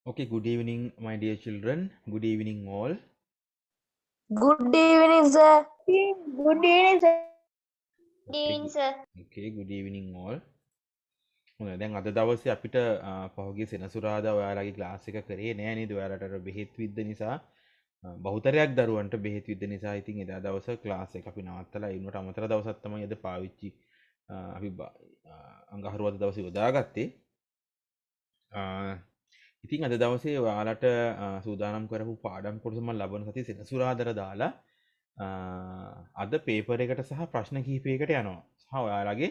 Okay, good evening, my dear children. Good evening, all. Good evening, sir. Good evening, sir. Good Okay, evening, sir. okay, good evening, all. හොඳයි දැන් අද දවසේ අපිට පහුගිය සෙනසුරාදා ඔයාලගේ ක්ලාස් එක කරේ නෑ නේද? ඔයාලට අර බෙහෙත් විද්ද නිසා බහුතරයක් දරුවන්ට බෙහෙත් විද්ද නිසා ඉතින් එදා දවස ක්ලාස් එක අපි නවත්තලා ඒ වුණාට අමතර දවසක් තමයි අද පාවිච්චි අපි අඟහරුවාදා දවසේ යොදාගත්තේ. ඉතින් අද දවසේ ඔයාලට සූදානම් කරපු පාඩම් කොටස මම ලබන සතියේ සෙනසුරාදාට දාලා අද පේපර් එකට සහ ප්‍රශ්න කිහිපයකට යනවා. සහ ඔයාලගේ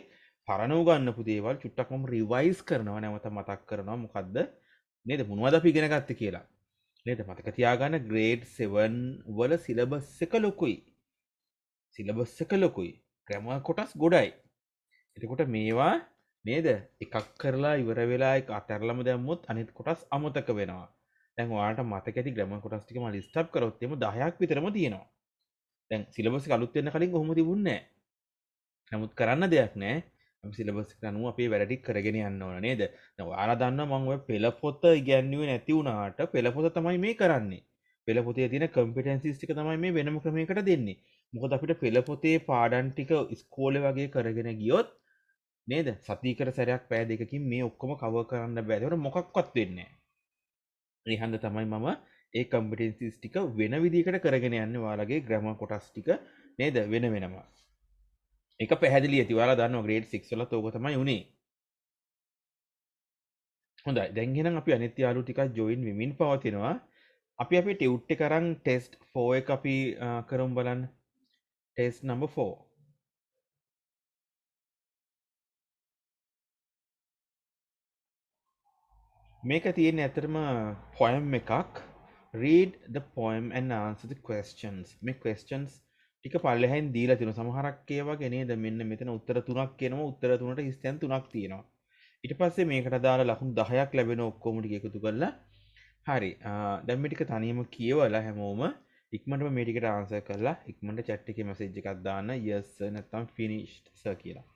පරණ උගන්නපු දේවල් චුට්ටක් මම රිවයිස් කරනවා නැවත මතක් කරනවා මොකද්ද නේද මොනවද අපි ඉගෙන ගත්තේ කියලා. නේද මතක තියාගන්න grade 7 වල සිලබස් එක ලොකුයි. සිලබස් එක ලොකුයි. ග්‍රැමර් කොටස් ගොඩයි. එතකොට මේවා නේද එකක් කරලා ඉවර වෙලා එක අතැරලම දැම්මොත් අනිත් කොටස් අමතක වෙනවා. දැන් ඔයාලට මතක ඇති ග්‍රැමර් කොටස් ටික මම ලිස්ට් අප් කරොත් එimhe 10ක් විතරම තියෙනවා. දැන් සිලබස් එක අලුත් වෙන්න කලින් කොහොම තිබුණේ නැහැ. නමුත් කරන්න දෙයක් නැහැ. අපි සිලබස් එකට අනුව අපේ වැඩ ටික කරගෙන යන්න ඕන නේද? දැන් ඔයාලා දන්නවා මම ඔය පෙළ පොත ඉගැන්වුවේ නැති වුණාට පෙළ පොත තමයි මේ කරන්නේ. පෙළ පොතේ තියෙන කම්පිටන්සිස් ටික තමයි මේ වෙනම ක්‍රමයකට දෙන්නේ. මොකද අපිට පෙළ පොතේ පාඩම් ටික ඉස්කෝලේ වගේ කරගෙන ගියොත් නේද? සතියකට සැරයක් පැය දෙකකින් මේ ඔක්කොම කවර් කරන්න බෑ. ඒකට මොකක්වත් වෙන්නේ නැහැ. ඒ හන්ද තමයි මම ඒ කම්පිටන්සිස් ටික වෙන විදිහකට කරගෙන යන්නේ ඔයාලගේ ග්‍රැමර් කොටස් ටික නේද වෙන වෙනම. එක පැහැදිලි ඇති ඔයාලා දන්නවා grade 6 වලත් ඕක තමයි උනේ. හොඳයි දැන් එහෙනම් අපි අනිත් යාළුවෝ ටිකක් join වෙමින් පවතිනවා. අපි අපේ ටියුට් එක අරන් test 4 එක අපි කරමු බලන්න. test number 4. මේක තියෙන්නේ ඇත්තටම poem එකක්. read the poem and answer the questions. මේ questions ටික පල්ලෙහෙන් දීලා තියෙනවා. සමහරක් ඒවා වගේ නේද මෙන්න මෙතන උත්තර 3ක් එනවා. උත්තර 3ට හිස්තැන් 3ක් තියෙනවා. ඊට පස්සේ මේකට දාලා ලකුණු 10ක් ලැබෙන ඔක්කොම ටික එකතු කරලා හරි දැන් මේ ටික තනියම කියවලා හැමෝම ඉක්මනටම මේ ටිකට ආන්සර් කරලා ඉක්මනට chat එකේ message එකක් දාන්න yes sir නැත්නම් finished sir කියලා.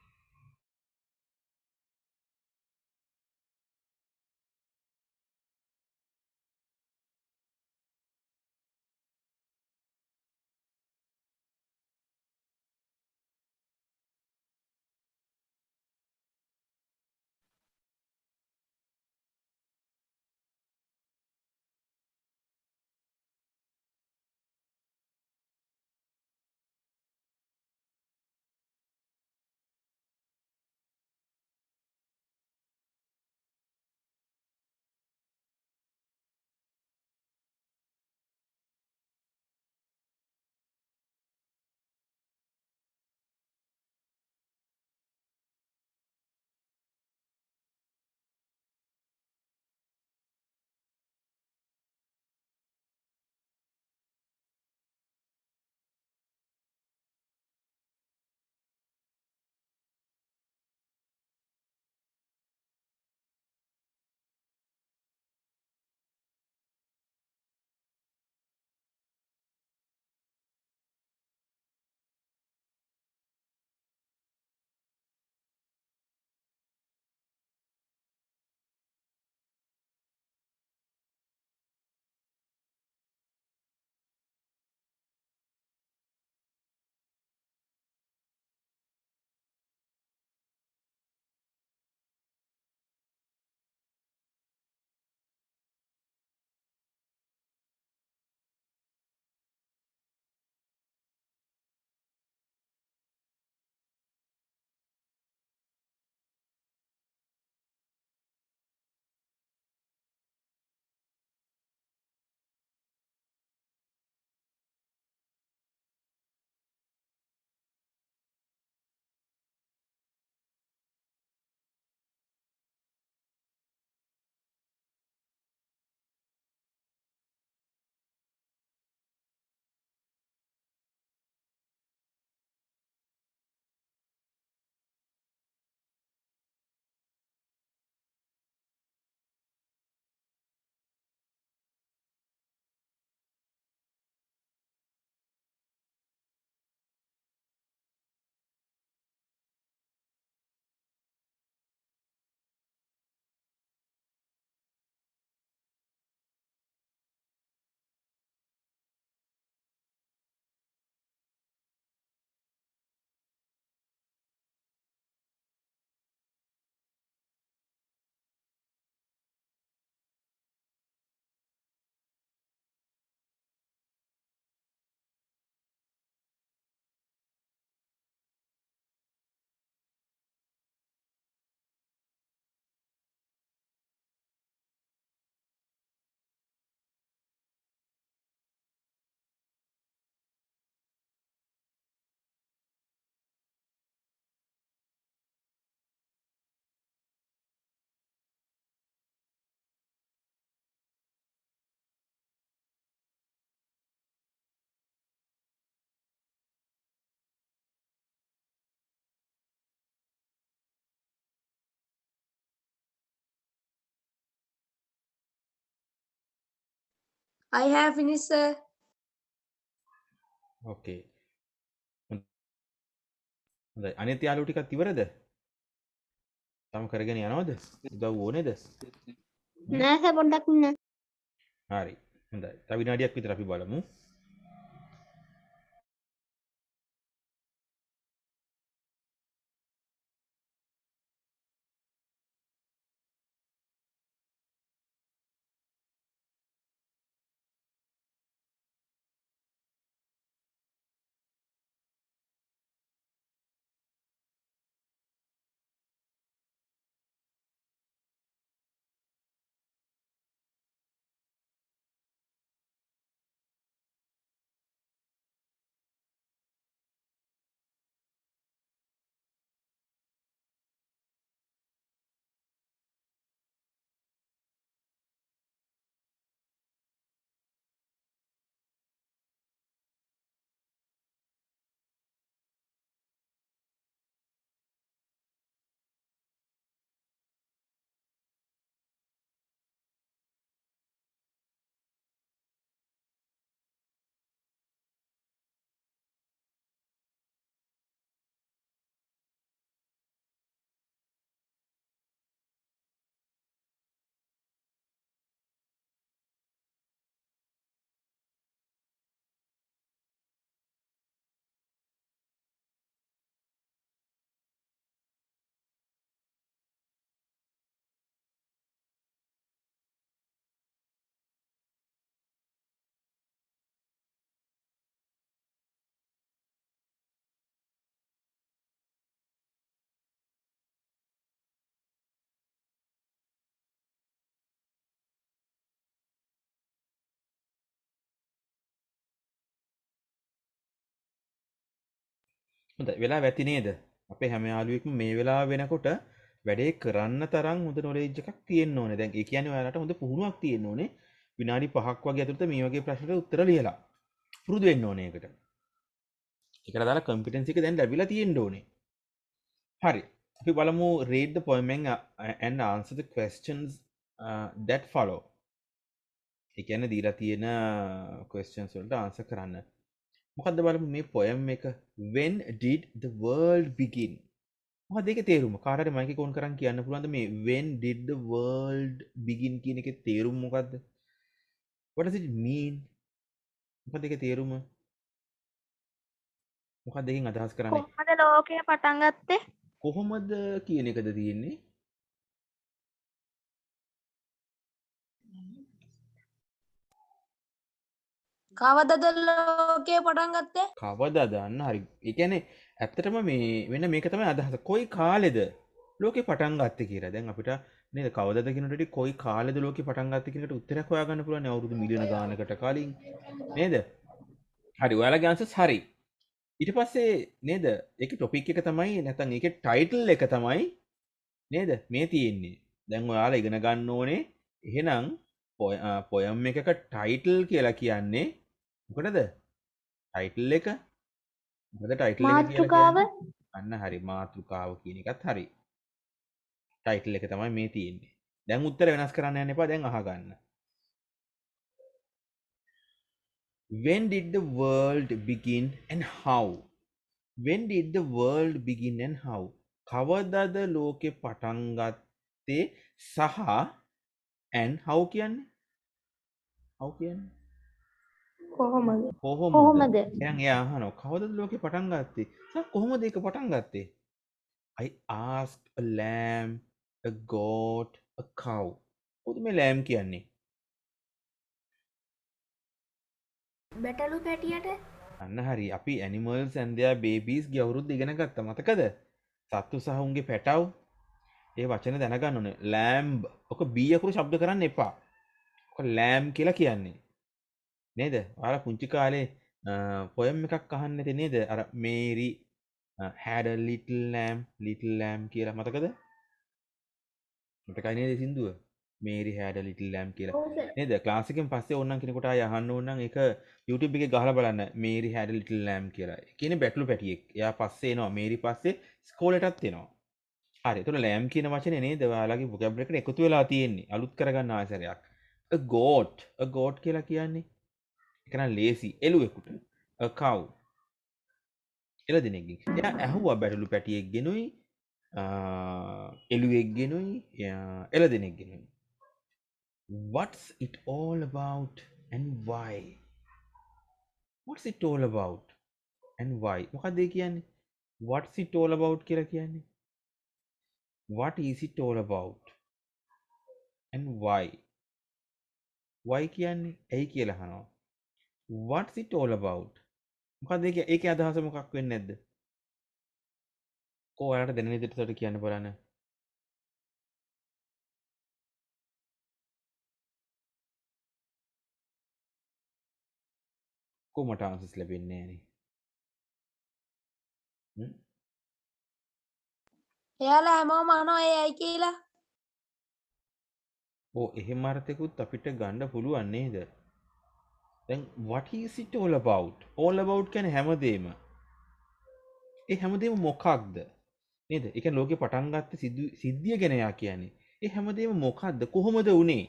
I have finished, sir. ඕකේ. හොඳයි. අනිත් යාළුවෝ ටිකත් ඉවරද? තම කරගෙන යනවද? උදව් ඕනේද? නෑ සර් පොඩ්ඩක් ඉන්න. හරි. හොඳයි. තව විනාඩියක් විතර අපි බලමු. හොඳයි. වෙලා වැති නේද? අපේ හැම යාළුවෙක්ම මේ වෙලාව වෙනකොට වැඩේ කරන්න තරම් හොඳ නොලෙජ් එකක් තියෙන්න ඕනේ. දැන් ඒ කියන්නේ ඔයාලට හොඳ පුහුණුවක් තියෙන්න ඕනේ. විනාඩි 5ක් වගේ ඇතුළත මේ වගේ ප්‍රශ්නට උත්තර ලියලා. පුරුදු වෙන්න ඕනේ ඒකට. ඒකට දාලා කම්පිටන්සි එක දැන් ලැබිලා තියෙන්න ඕනේ. හරි. අපි බලමු read the poem and answer the questions that follow. ඒ කියන්නේ දීලා තියෙන questions වලට answer කරන්න. මොකද්ද බලමු මේ poem එක when did the world begin? මොකක්ද ඒකේ තේරුම? කාට හරි මයික් එක ඔන් කරන් කියන්න පුළුවන්ද මේ when did the world begin කියන එකේ තේරුම මොකද්ද? What does it mean? මොකක්ද ඒකේ තේරුම? මොකක්ද ඒකෙන් අදහස් කරන්නේ? කොහොමද ලෝකය පටන් ගත්තේ? කොහොමද කියන එකද තියෙන්නේ? කවදද ලෝකය පටන් ගත්තේ? කවදාද අන්න හරි. ඒ කියන්නේ ඇත්තටම මේ වෙන මේක තමයි අදහස. කොයි කාලෙද ලෝකේ පටන් ගත්තේ කියලා. දැන් අපිට නේද කවදාද කියනකොට කොයි කාලෙද ලෝකේ පටන් ගත්තේ කියන එකට උත්තරයක් හොයාගන්න පුළුවන් අවුරුදු මිලියන ගානකට කලින්. නේද? හරි. ඔයාලගේ ආන්සර්ස් හරි. ඊට පස්සේ නේද? ඒකේ ටොපික් එක තමයි නැත්නම් ඒකේ ටයිටල් එක තමයි නේද? මේ තියෙන්නේ. දැන් ඔයාලා ඉගෙන ගන්න ඕනේ එහෙනම් පොයම් එකක ටයිටල් කියලා කියන්නේ මොකටද? ටයිටල් එක මොකද ටයිටල් එක කියලා මාතෘකාව? කියන්නේ? අන්න හරි මාතෘකාව කියන එකත් හරි. ටයිටල් එක තමයි මේ තියෙන්නේ. දැන් උත්තර වෙනස් කරන්න යන්න එපා. දැන් අහගන්න. When did the world begin and how? When did the world begin and how? කවදාද ලෝකෙ පටන් ගත්තේ සහ and how කියන්නේ? how කියන්නේ? කොහොමද? කොහොමද? කොහොමද? දැන් එයා අහනවා කවදාද ලෝකෙ පටන් ගත්තේ? සහ කොහොමද ඒක පටන් ගත්තේ? I asked a lamb, a goat, a cow. මොකද මේ lamb කියන්නේ? බැටළු පැටියට? අන්න හරි. අපි animals and their babies ගේ අවුරුද්ද ඉගෙන ගත්තා. මතකද? සත්තු සහ උන්ගේ පැටව්. ඒ වචන දැනගන්න ඕනේ. lamb. ඔක b අකුරු ශබ්ද කරන්න එපා. ඔක lamb කියලා කියන්නේ. නේද? ඔයාලා පුංචි කාලේ poem එකක් අහන්න නැති නේද? අර Mary had a little lamb කියලා මතකද? මතකයි නේද සින්දුව? Mary had a little lamb කියලා. ඔව් සර්. නේද? ක්ලාස් එකෙන් පස්සේ ඕනනම් කෙනෙකුට ආය අහන්න ඕන නම් ඒක YouTube එකේ ගහලා බලන්න Mary had a little lamb කියලා. ඒ කියන්නේ බැටළු පැටියෙක්. එයා පස්සේ එනවා. Mary පස්සේ ඉස්කෝලේටත් එනවා. හරි. එතකොට lamb කියන වචනේ නේද? ඔයාලගේ vocabulary එකට එකතු වෙලා තියෙන්නේ. අලුත් කරගන්න ආයසරයක්. a goat කියලා කියන්නේ ඒක නම් ලේසි එළුවෙකුට a cow එළදෙනෙක්ගෙන් එයා ඇහුවා බැටළු පැටියෙක්ගෙනුයි එළුවෙක්ගෙනුයි එළදෙනෙක්ගෙනුයි what's it all about and why what's it all about and why මොකක්ද ඒ කියන්නේ what's it all about කියලා කියන්නේ what is it all about and why කියන්නේ ඇයි කියලා අහනවා what's it all about මොකක්ද ඒකේ අදහස මොකක් වෙන්නේ නැද්ද කෝ ඔයාලට දැනෙන විදිහට කියන්න බලන්න කොහොමද ආන්සර්ස් ලැබෙන්නේ නෑනේ එයාලා හැමෝම අහනවා ඒ ඇයි කියලා. ඕ එහෙම අර්ථයකුත් අපිට ගන්න පුළුවන් නේද දැන් what is it all about කියන්නේ හැමදේම ඒ හැමදේම මොකක්ද නේද ඒ කියන්නේ ලෝකේ පටන් ගත්ත සිද්ධිය ගැන යා කියන්නේ ඒ හැමදේම මොකක්ද කොහොමද උනේ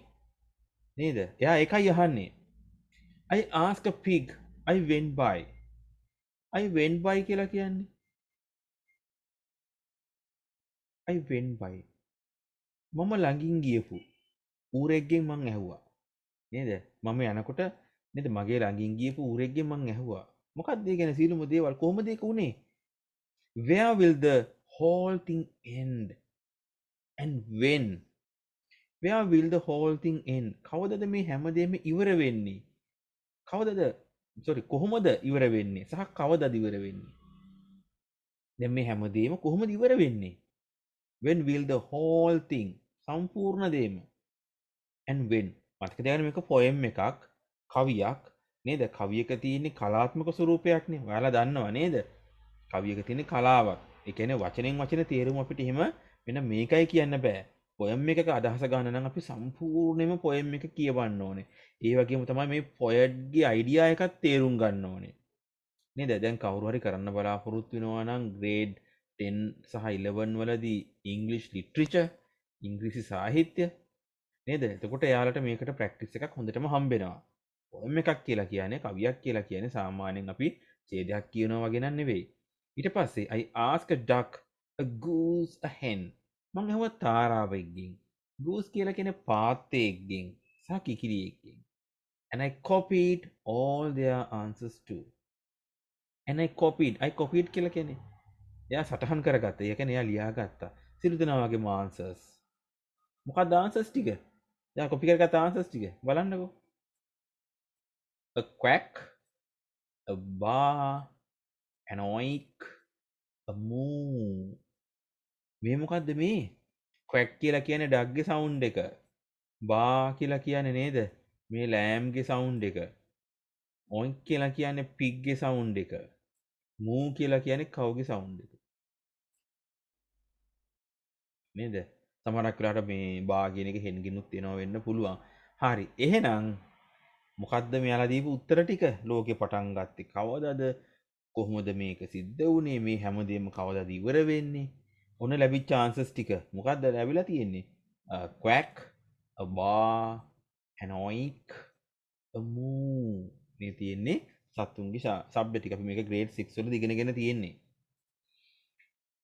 නේද එයා ඒකයි අහන්නේ I asked a pig I went by කියලා කියන්නේ I went by මම ළඟින් ගියපු ඌරෙක්ගෙන් මං ඇහුවා නේද මම යනකොට නේද මගේ ළඟින් ගියපු ඌරෙක්ගෙන් මං ඇහුවා මොකක්ද ඒ කියන්නේ සියලුම දේවල් කොහොමද ඒක උනේ where will the whole thing end and when where will the whole thing end කවදද මේ හැමදේම ඉවර වෙන්නේ කොහොමද ඉවර වෙන්නේ සහ කවදද ඉවර වෙන්නේ දැන් මේ හැමදේම කොහොමද ඉවර වෙන්නේ when will the whole thing සම්පූර්ණ දේම and when මතක තියාගන්න මේක poem එකක් කවියක් නේද කවියක තියෙන කලාත්මක ස්වරූපයක්නේ ඔයාලා දන්නවා නේද කවියක තියෙන කලාවක් ඒ කියන්නේ වචනෙන් වචන තේරුම අපිට එහෙම වෙන මේකයි කියන්න බෑ poem එකක අදහස ගන්න නම් අපි සම්පූර්ණයෙන්ම poem එක කියවන්න ඕනේ ඒ වගේම තමයි මේ poet ගේ idea එකක් තේරුම් ගන්න ඕනේ නේද දැන් කවුරු හරි කරන්න බලාපොරොත්තු වෙනවා නම් grade 10 සහ 11 වලදී English literature ඉංග්‍රීසි සාහිත්‍ය නේද එතකොට එයාලට මේකට ප්‍රැක්ටිස් එකක් හොඳටම හම්බෙනවා poem එකක් කියලා කියන්නේ කවියක් කියලා කියන්නේ සාමාන්‍යයෙන් අපි ඡේදයක් කියනවා වගේ නන් නෙවෙයි ඊට පස්සේ I asked a duck a goose a hen මං අහුවා තාරාවෙක්ගෙන් goose කියලා කියන්නේ පාත්තෙක්ගෙන් සහ කිකිලියෙක්ගෙන් and I copied all their answers too and I copied කියලා කියන්නේ එයා සටහන් කරගත්තා ඒ කියන්නේ එයා ලියාගත්තා සියලු දෙනා වගේම answers මොකක්ද answers ටික එයා කොපි කරගත්ත answers ටික බලන්නකෝ a quack a bar an oink a moo මේ මොකක්ද මේ quack කියලා කියන්නේ ඩග්ගේ සවුන්ඩ් එක bar කියලා කියන්නේ නේද මේ ලෑම්ගේ සවුන්ඩ් එක oink කියලා කියන්නේ pigගේ සවුන්ඩ් එක moo කියලා කියන්නේ කවුගේ සවුන්ඩ් එක නේද සමහරක් වෙලාවට මේ බා කියන එක හෙන්ගිනුත් වෙනවා වෙන්න පුළුවන් හරි එහෙනම් මොකද්ද මෙයාලා දීපු උත්තර ටික ලෝකේ පටන් ගත්තේ කවදාද කොහොමද මේක සිද්ධ වුනේ මේ හැමදේම කවදාද ඉවර වෙන්නේ ඔන්න ලැබිච්ච ආන්සර්ස් ටික මොකද්ද ලැබිලා තියෙන්නේ quack a bar an oink a moo මේ තියෙන්නේ සතුන්ගේ ශබ්ද ටික අපි මේක grade 6 වලදී ඉගෙනගෙන තියෙන්නේ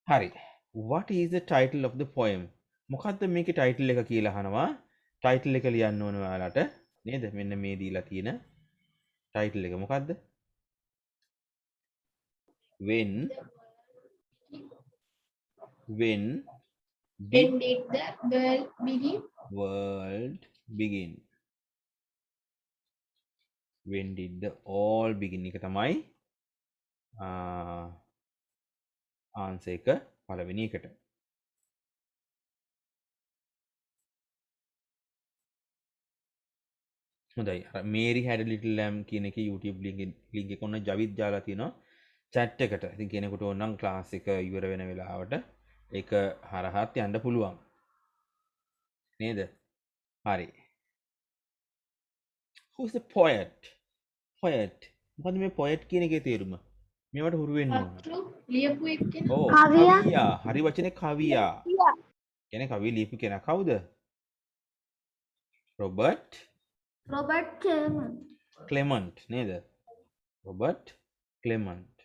හරි what is the title of the poem මොකද්ද මේකේ ටයිටල් එක කියලා අහනවා ටයිටල් එක ලියන්න ඕන ඔයාලට නේද මෙන්න මේ දීලා තියෙන ටයිටල් එක මොකද්ද when did the world begin? when did the all begin එක තමයි ආන්සර් එක පළවෙනි එකට හොඳයි Mary had a little lamb කියන එකේ YouTube link එක ඔන්න ජවිත් දාලා තිනවා chat එකට. ඉතින් කෙනෙකුට ඕනනම් ක්ලාස් එක ඉවර වෙන වෙලාවට ඒක හරහාත් යන්න පුළුවන්. නේද? හරි. Who is the poet? මොකද මේ poet කියන එකේ තේරුම? මේවට හුරු වෙන්න ඕන. ලියපු එක්කෙනා. ඔව් කවියා. හරි වචනේ කවියා. කියන්නේ කවිය ලියපු කෙනා කවුද? රොබර්ට් රොබට් කේමන් ක්ලෙමන්ට් නේද? Robert Clement.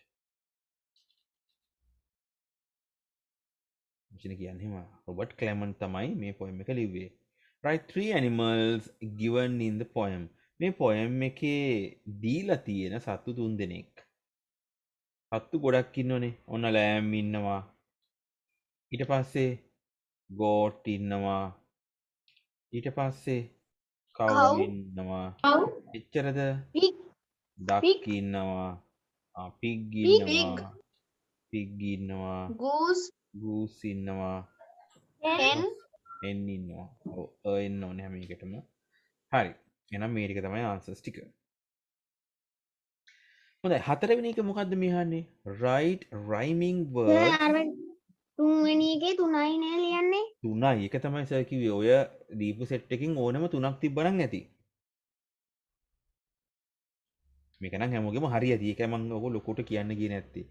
වචන කියන්නේ එහෙම. රොබර්ට් ක්ලෙමන්ට් තමයි මේ පොයම් එක ලිව්වේ. Write 3 animals given in the poem. මේ පොයම් එකේ දීලා තියෙන සත්තු 3 දෙනෙක්. සත්තු ගොඩක් ඉන්නවනේ. ඔන්න ලෑම් ඉන්නවා. ඊට පස්සේ ගෝට් ඉන්නවා. ඊට පස්සේ කව් Cow. ඉන්නවා. කව් එච්චරද? Pig. ඩක් ඉන්නවා. පිග් ඉන්නවා. පිග් ඉන්නවා. Goose. ගූස් ඉන්නවා. Hen. එන් ඉන්නවා. ඔව් එන්න ඕනේ හැම එකටම. හරි. එහෙනම් මේ ටික තමයි ආන්සර්ස් ටික. හොඳයි හතරවෙනි එක මොකද්ද මේ අහන්නේ? write rhyming words. තුන්වෙනි එකේ 3යි නේ ලියන්නේ. 3යි. එක තමයි සර් කිව්වේ. ඔය දීපු සෙට් එකකින් ඕනම 3ක් තිබ්බනම් ඇති. මේක නම් හැමෝගෙම හරි ඇති. ඒකයි මම ඔක ලොකුට කියන්න ගියේ නැත්තේ.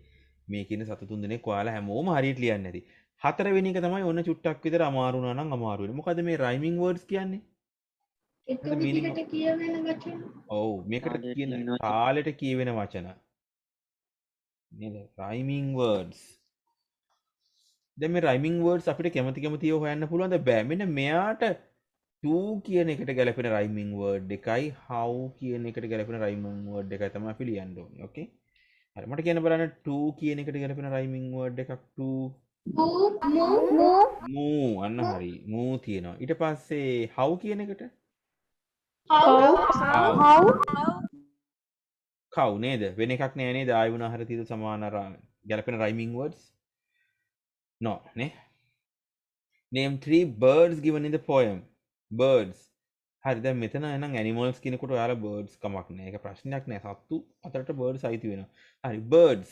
මේ කියන සතු 3 දෙනෙක් ඔයාලා හැමෝම හරියට ලියන්න ඇති. හතරවෙනි එක තමයි ඔන්න චුට්ටක් විතර අමාරු වුණා නම් අමාරු වෙන්නේ. මොකද මේ rhyming words කියන්නේ? එක විදිහට කියවෙන වචන ඔව් මේකට කියන තාලෙට කියවෙන වචන. නේද? rhyming words. දැන් මේ rhyming words අපිට කැමති කැමතිව හොයන්න පුළුවන්ද? බෑ. මෙන්න මෙයාට to කියන එකට ගැලපෙන rhyming word එකයි how කියන එකට ගැලපෙන rhyming word එකයි තමයි අපි ලියන්න ඕනේ. ඕකේ? හරි. මට කියන්න බලන්න to කියන එකට ගැලපෙන rhyming word එකක් to moo අන්න හරි. moo තියෙනවා. ඊට පස්සේ how කියන එකට cow නේද? වෙන එකක් නෑ නේද? ආයි වුණා හරිය තියෙද සමාන ගැලපෙන rhyming words? No, නේ? Name 3 birds given in the poem. Birds. හරි දැන් මෙතන එහෙනම් animals කියනකොට ඔයාලා birds කමක් නෑ. ඒක ප්‍රශ්නයක් නෑ. සත්තු අතරට birds අයිති වෙනවා. හරි birds.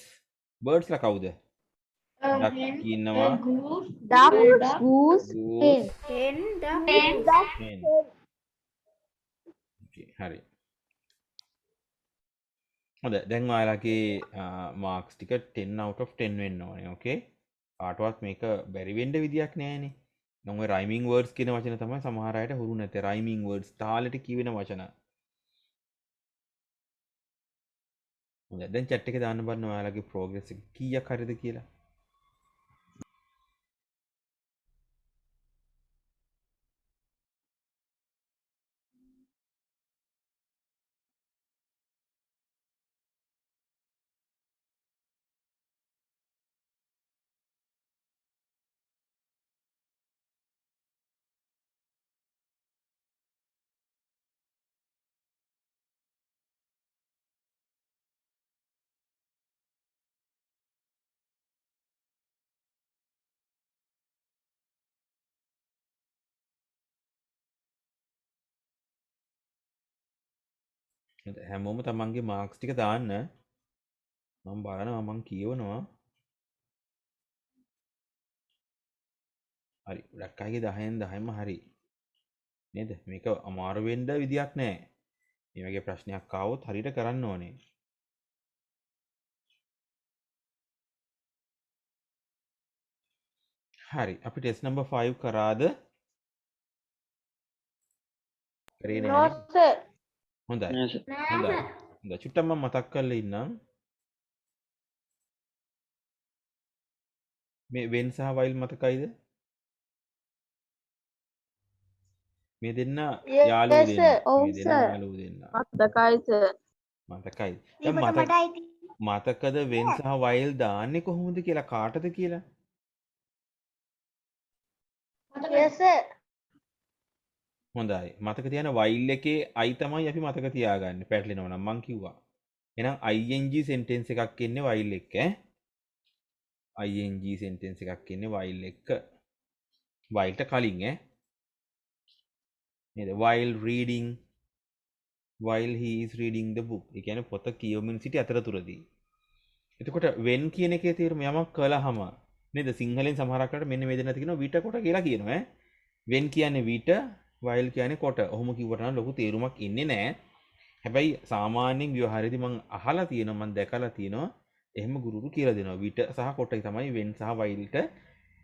birds ලා කවුද? duck ඉන්නවා. Duck. Goose. Hen. Hen. hen. Okay, හරි. හොඳයි දැන් ඔයාලගේ මාක්ස් ටික 10 out of 10 වෙන්න ඕනේ. ඕකේ? කාටවත් මේක බැරි වෙන්න විදියක් නෑනේ. නම් ඔය rhyming words කියන වචන තමයි සමහර අයට හුරු නැත්තේ. rhyming words තාලෙට කියවෙන වචන. හොඳයි දැන් chat එකේ දාන්න බලන්න ඔයාලගේ progress එක කීයක් හරිද කියලා. හැමෝම තමන්ගේ මාක්ස් ටික දාන්න. මම බලනවා මම කියවනවා. හරි. ගොඩක් අයගේ 10න් 10ම හරි. නේද? මේක අමාරු වෙන්න විදියක් නෑ. මේ වගේ ප්‍රශ්නයක් ආවොත් හරියට කරන්න ඕනේ. හරි. අපි ටෙස්ට් නම්බර් 5 කරාද? කරේ නෑ. හොඳයි. හොඳයි. හොඳයි. චුට්ටක් මම මතක් කරලා ඉන්නම්. මේ when සහ while මතකයිද? මේ දෙන්න යාළුවෝ දෙන්න. මේ දෙන්න යාළුවෝ දෙන්න. මතකයි සර්. මතකයි. දැන් මතකද when සහ while දාන්නේ කොහොමද කියලා කාටද කියලා? Yes sir. හොඳයි. මතක තියාගන්න while එකේ I තමයි අපි මතක තියාගන්නේ. පැටලෙනවා නම් මං කිව්වා. එහෙනම් ing sentence එකක් ඉන්නේ while එක ඈ. ing sentence එකක් ඉන්නේ while එක. while ට කලින් ඈ. නේද? while reading while he is reading the book. ඒ කියන්නේ පොත කියවමින් සිටි අතරතුරදී. එතකොට when කියන එකේ තේරුම යමක් කළාම නේද? සිංහලෙන් සමහරක් අයට මෙන්න මේ දෙන්න තියෙනවා විට කොට කියලා කියනවා ඈ. when කියන්නේ විට while කියන්නේ කොට. ඔහොම කිව්වට නම් ලොකු තේරුමක් ඉන්නේ නැහැ. හැබැයි සාමාන්‍යයෙන් ව්‍යවහාරයේදී මම අහලා තියෙනවා මම දැකලා තියෙනවා එහෙම ගුරුතුරු කියලා දෙනවා. විට සහ කොට තමයි when සහ while ට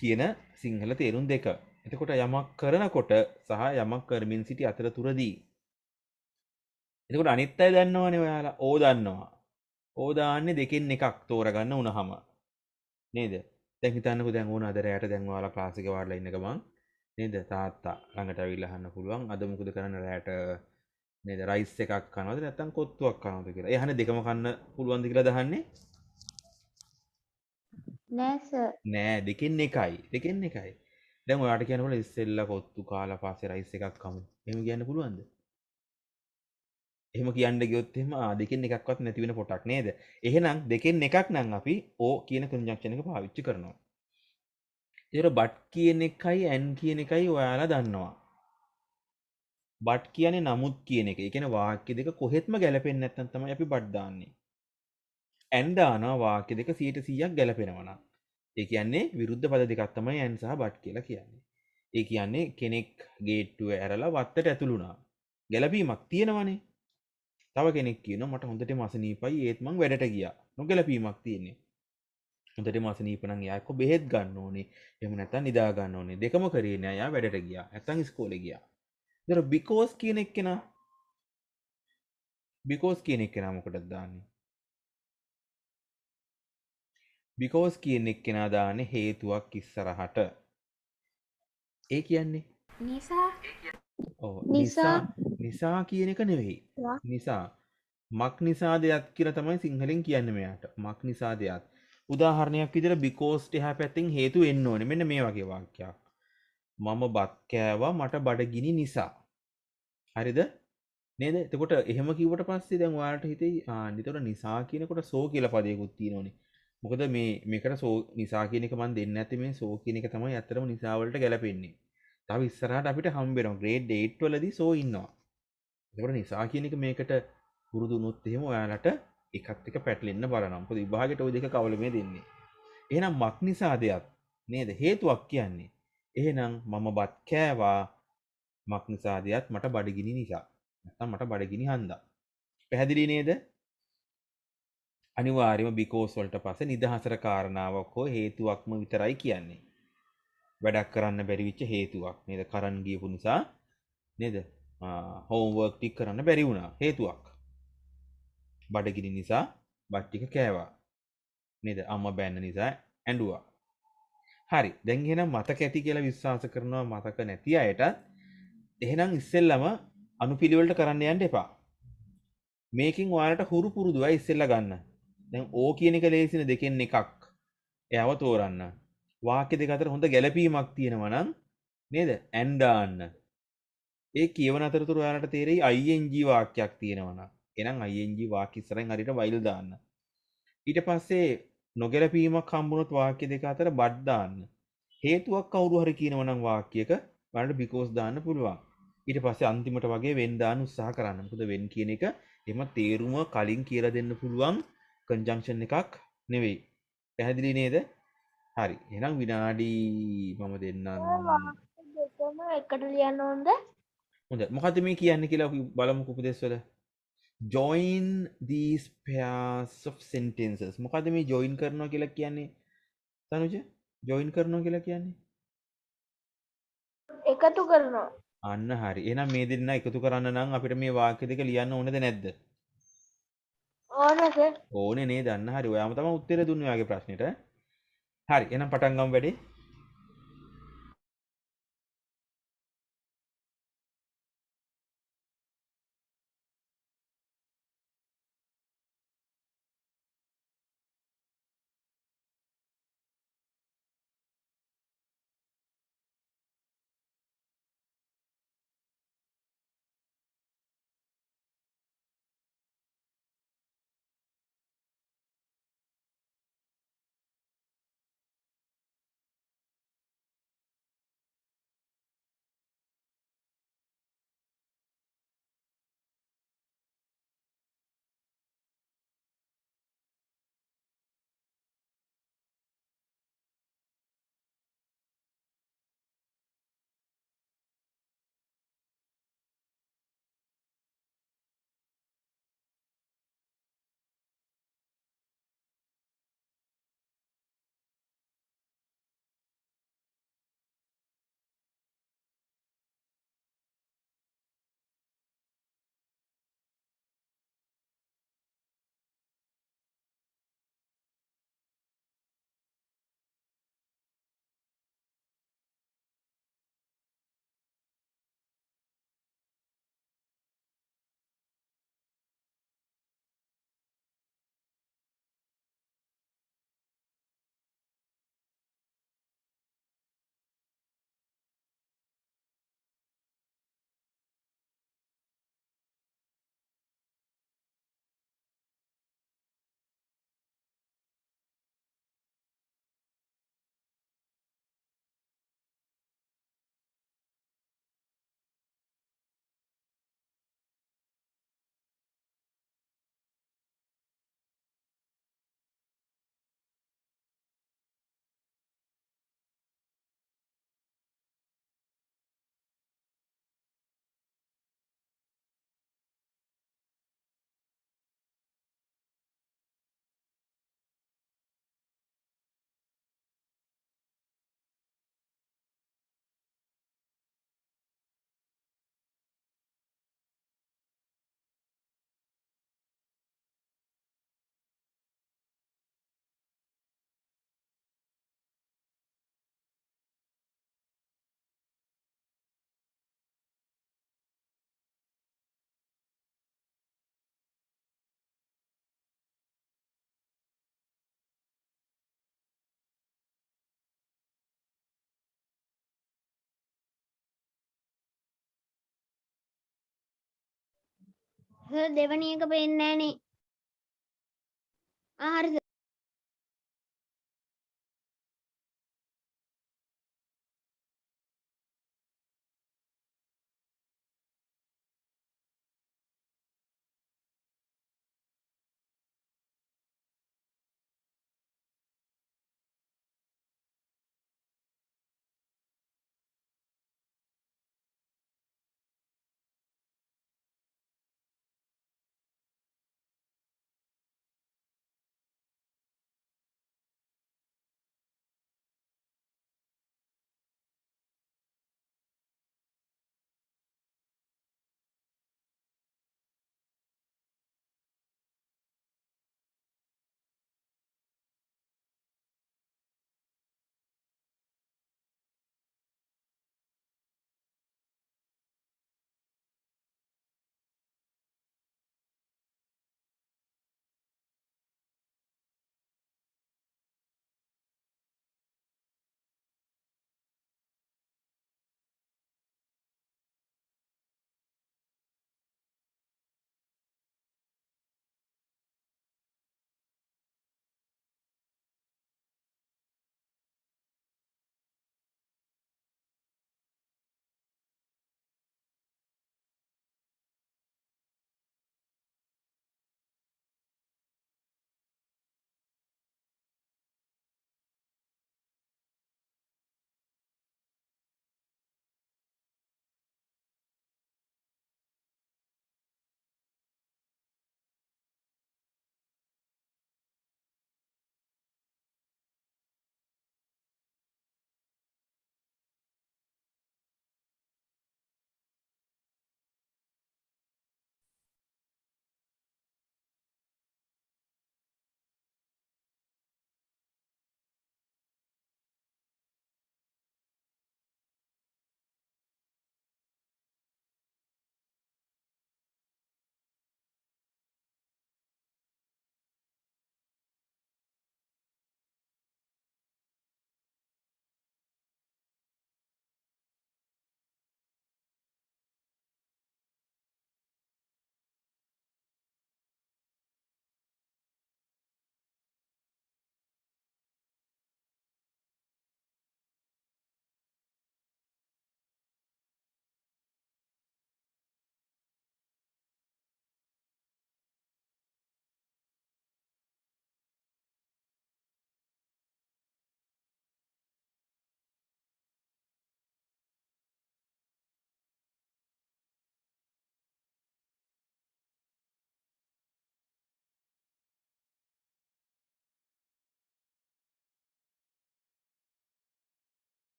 කියන සිංහල තේරුම් දෙක. එතකොට යමක් කරනකොට සහ යමක් කරමින් සිටි අතරතුරදී එතකොට අනිත් අය දන්නවනේ ඔයාලා. ඕ දන්නවා. ඕ දාන්නේ දෙකෙන් එකක් තෝරගන්න වුණාම. නේද? දැන් හිතන්නකෝ දැන් ඕන අද රැයට දැන් ඔයාලා ක්ලාස් එකේ වාඩිලා ඉන්න ගමන් නේද? තාත්තා ළඟට ඇවිල්ලා අහන්න පුළුවන් අද මොකද කරන්න රැයට නේද? රයිස් එකක් කනවද නැත්නම් කොත්තුවක් කනවද කියලා. ඒ අහන්නේ දෙකම කන්න පුළුවන්ද කියලා දහන්නේ? නෑ සර්. නෑ දෙකෙන් එකයි. දෙකෙන් එකයි. දැන් ඔයාට කියනකොට ඉස්සෙල්ලා කොත්තු කාලා පස්සේ රයිස් එකක් කමු. එහෙම කියන්න පුළුවන්ද? එහෙම කියන්න ගියොත් එහෙම දෙකෙන් එකක්වත් නැති වෙන පොටක් නේද? එහෙනම් දෙකෙන් එකක් නම් අපි ඕ කියන කන්ජන්ක්ෂන් එක පාවිච්චි කරනවා. ඒතර බට් කියන එකයි ඇන් කියන එකයි ඔයාලා දන්නවා. බට් කියන්නේ නමුත් කියන එක. ඒ කියන්නේ වාක්‍ය දෙක කොහෙත්ම ගැලපෙන්නේ නැත්නම් තමයි අපි බට් දාන්නේ. ඇන් දානවා වාක්‍ය දෙක 100%ක් ගැලපෙනවා නම්. ඒ කියන්නේ විරුද්ධ පද දෙකක් තමයි ඇන් සහ බට් කියලා කියන්නේ. ඒ කියන්නේ කෙනෙක් ගේට්ටුව ඇරලා වත්තට ඇතුළු වුණා. ගැලපීමක් තියෙනවනේ. තව කෙනෙක් කියනවා මට හොඳටම අසනීපයි ඒත් මං වැඩට ගියා. නොගැලපීමක් තියෙන්නේ. හොඳටම අසනීප නම් එයා එක්ක බෙහෙත් ගන්න ඕනේ. එහෙම නැත්නම් නිදා ගන්න ඕනේ. දෙකම කරේ නෑ. එයා වැඩට ගියා. නැත්නම් ඉස්කෝලේ ගියා. ඒතර because කියන එක්කෙනා because කියන එක්කෙනා මොකටද දාන්නේ? because කියන එක්කෙනා දාන්නේ හේතුවක් ඉස්සරහට. ඒ කියන්නේ නිසා ඔව් නිසා. නිසා කියන එක නෙවෙයි. වා. නිසා මක් නිසා දෙයක් කියලා තමයි සිංහලෙන් කියන්නේ මෙයාට. මක් නිසා දෙයක්. උදාහරණයක් විදිහට because එහා පැත්තෙන් හේතු එන්න ඕනේ. මෙන්න මේ වගේ වාක්‍යයක්. මම බත් කෑවා මට බඩගිනි නිසා. හරිද? නේද? එතකොට එහෙම කිව්වට පස්සේ දැන් ඔයාලට හිතෙයි එතකොට නිසා කියනකොට සෝ කියලා පදයකුත් තියෙනවනේ. මොකද මේකට සෝ නිසා කියන එක මම දෙන්නේ නැති මේ සෝ කියන එක තමයි ඇත්තටම නිසා වලට ගැලපෙන්නේ. තව ඉස්සරහට අපිට හම්බ වෙනවා grade 8 වලදී සෝ ඉන්නවා. එතකොට නිසා කියන එක මේකට පුරුදු වුණොත් එහෙම ඔයාලට එකත් එක පැටලෙන්න බලනවා. මොකද විභාගයට ওই දෙක කවලමේ දෙන්නේ. එහෙනම් මක් නිසා දෙයක් නේද? හේතුවක් කියන්නේ. එහෙනම් මම බත් කෑවා මක් නිසා දෙයක් මට බඩගිනි නිසා. නැත්නම් මට බඩගිනි හන්දා. පැහැදිලි නේද? අනිවාර්යයෙන්ම because වලට පස්සේ නිදහසට කාරණාවක් හෝ හේතුවක්ම විතරයි කියන්නේ. වැඩක් කරන්න බැරි වෙච්ච හේතුවක් නේද? කරන් ගියපු නිසා නේද? හෝම්වර්ක් ටික කරන්න බැරි වුණා හේතුවක්. බඩගිනි නිසා බත් ටික කෑවා. නේද? අම්මා බෑන්න නිසා ඇඬුවා. හරි. දැන් එහෙනම් මතක ඇති කියලා විශ්වාස කරනවා මතක නැති අයට එහෙනම් ඉස්සෙල්ලම අනුපිළිවෙලට කරන්න යන්න එපා. මේකෙන් ඔයාලට හුරු පුරුදුවයි ඉස්සෙල්ලා ගන්න. දැන් ඕ කියන එක ලේසින දෙකෙන් එකක්. එයාව තෝරන්න. වාක්‍ය දෙක අතර හොඳ ගැළපීමක් තියෙනවා නම් නේද? ඇන් දාන්න. ඒ කියවන අතරතුර ඔයාලට තේරෙයි ing වාක්‍යයක් තියෙනවා නම්. එහෙනම් ing වාක්‍ය ඉස්සරහින් හරියට වයිල් දාන්න. ඊට පස්සේ නොගැලපීමක් හම්බුනොත් වාක්‍ය දෙක අතර බඩ් දාන්න. හේතුවක් කවුරු හරි කියනවා නම් වාක්‍යයක ඔයාලට because දාන්න පුළුවන්. ඊට පස්සේ අන්තිමට වගේ වෙන් දාන්න උත්සාහ කරන්න. මොකද වෙන් කියන එක එම තේරුම කලින් කියලා දෙන්න පුළුවන් කන්ජන්ක්ෂන් එකක් නෙවෙයි. පැහැදිලි නේද? හරි. එහෙනම් විනාඩි මම දෙන්නම්. දෙකම එකට ලියන්න ඕනද? හොඳයි. මොකද්ද මේ කියන්නේ කියලා අපි බලමු උපදේශ වල. Join these pairs of sentences. මොකද්ද මේ join කරනවා කියලා කියන්නේ? තනුජ join කරනවා කියලා කියන්නේ? එකතු කරනවා. අන්න හරි. එහෙනම් මේ දෙන්න එකතු කරන්න නම් අපිට මේ වාක්‍ය දෙක ලියන්න ඕනද නැද්ද? ඕන සර්. ඕනේ නේද? අන්න හරි. ඔයාම තමයි උත්තර දුන්නේ ඔයාගේ ප්‍රශ්නෙට. හරි. එහෙනම් පටන් ගමු වැඩේ. සර් දෙවැනි එක පේන්නේ නැහනේ. හරි සර්.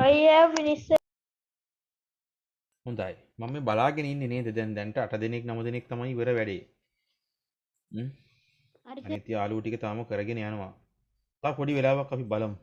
අයියා මිනිස්සු හොඳයි. මම මේ බලාගෙන ඉන්නේ නේද දැන්ට 8 දෙනෙක් 9 දෙනෙක් තමයි ඉවර වැඩේ. හරි අනිත් යාළුවෝ ටික තාම කරගෙන යනවා. තා පොඩි වෙලාවක් අපි බලමු.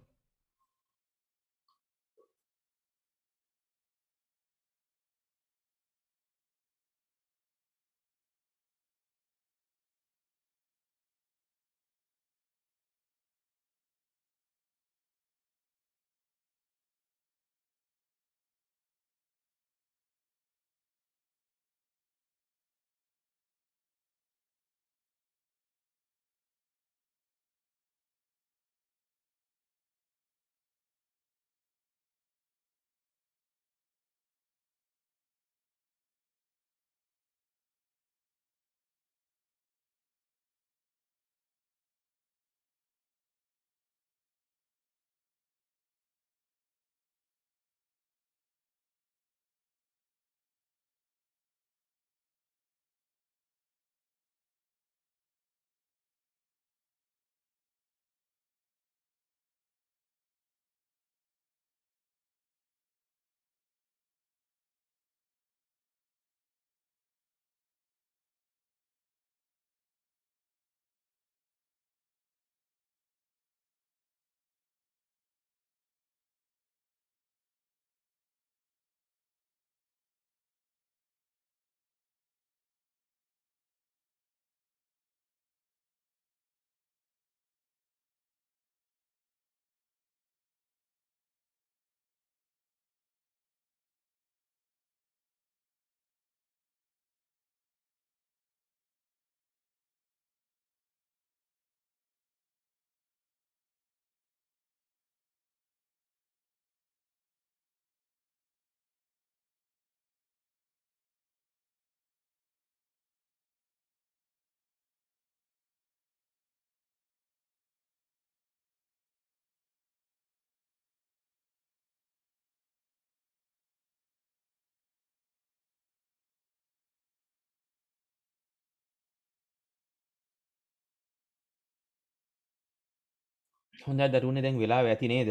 හොඳයි දරුවනේ දැන් වෙලාව ඇති නේද?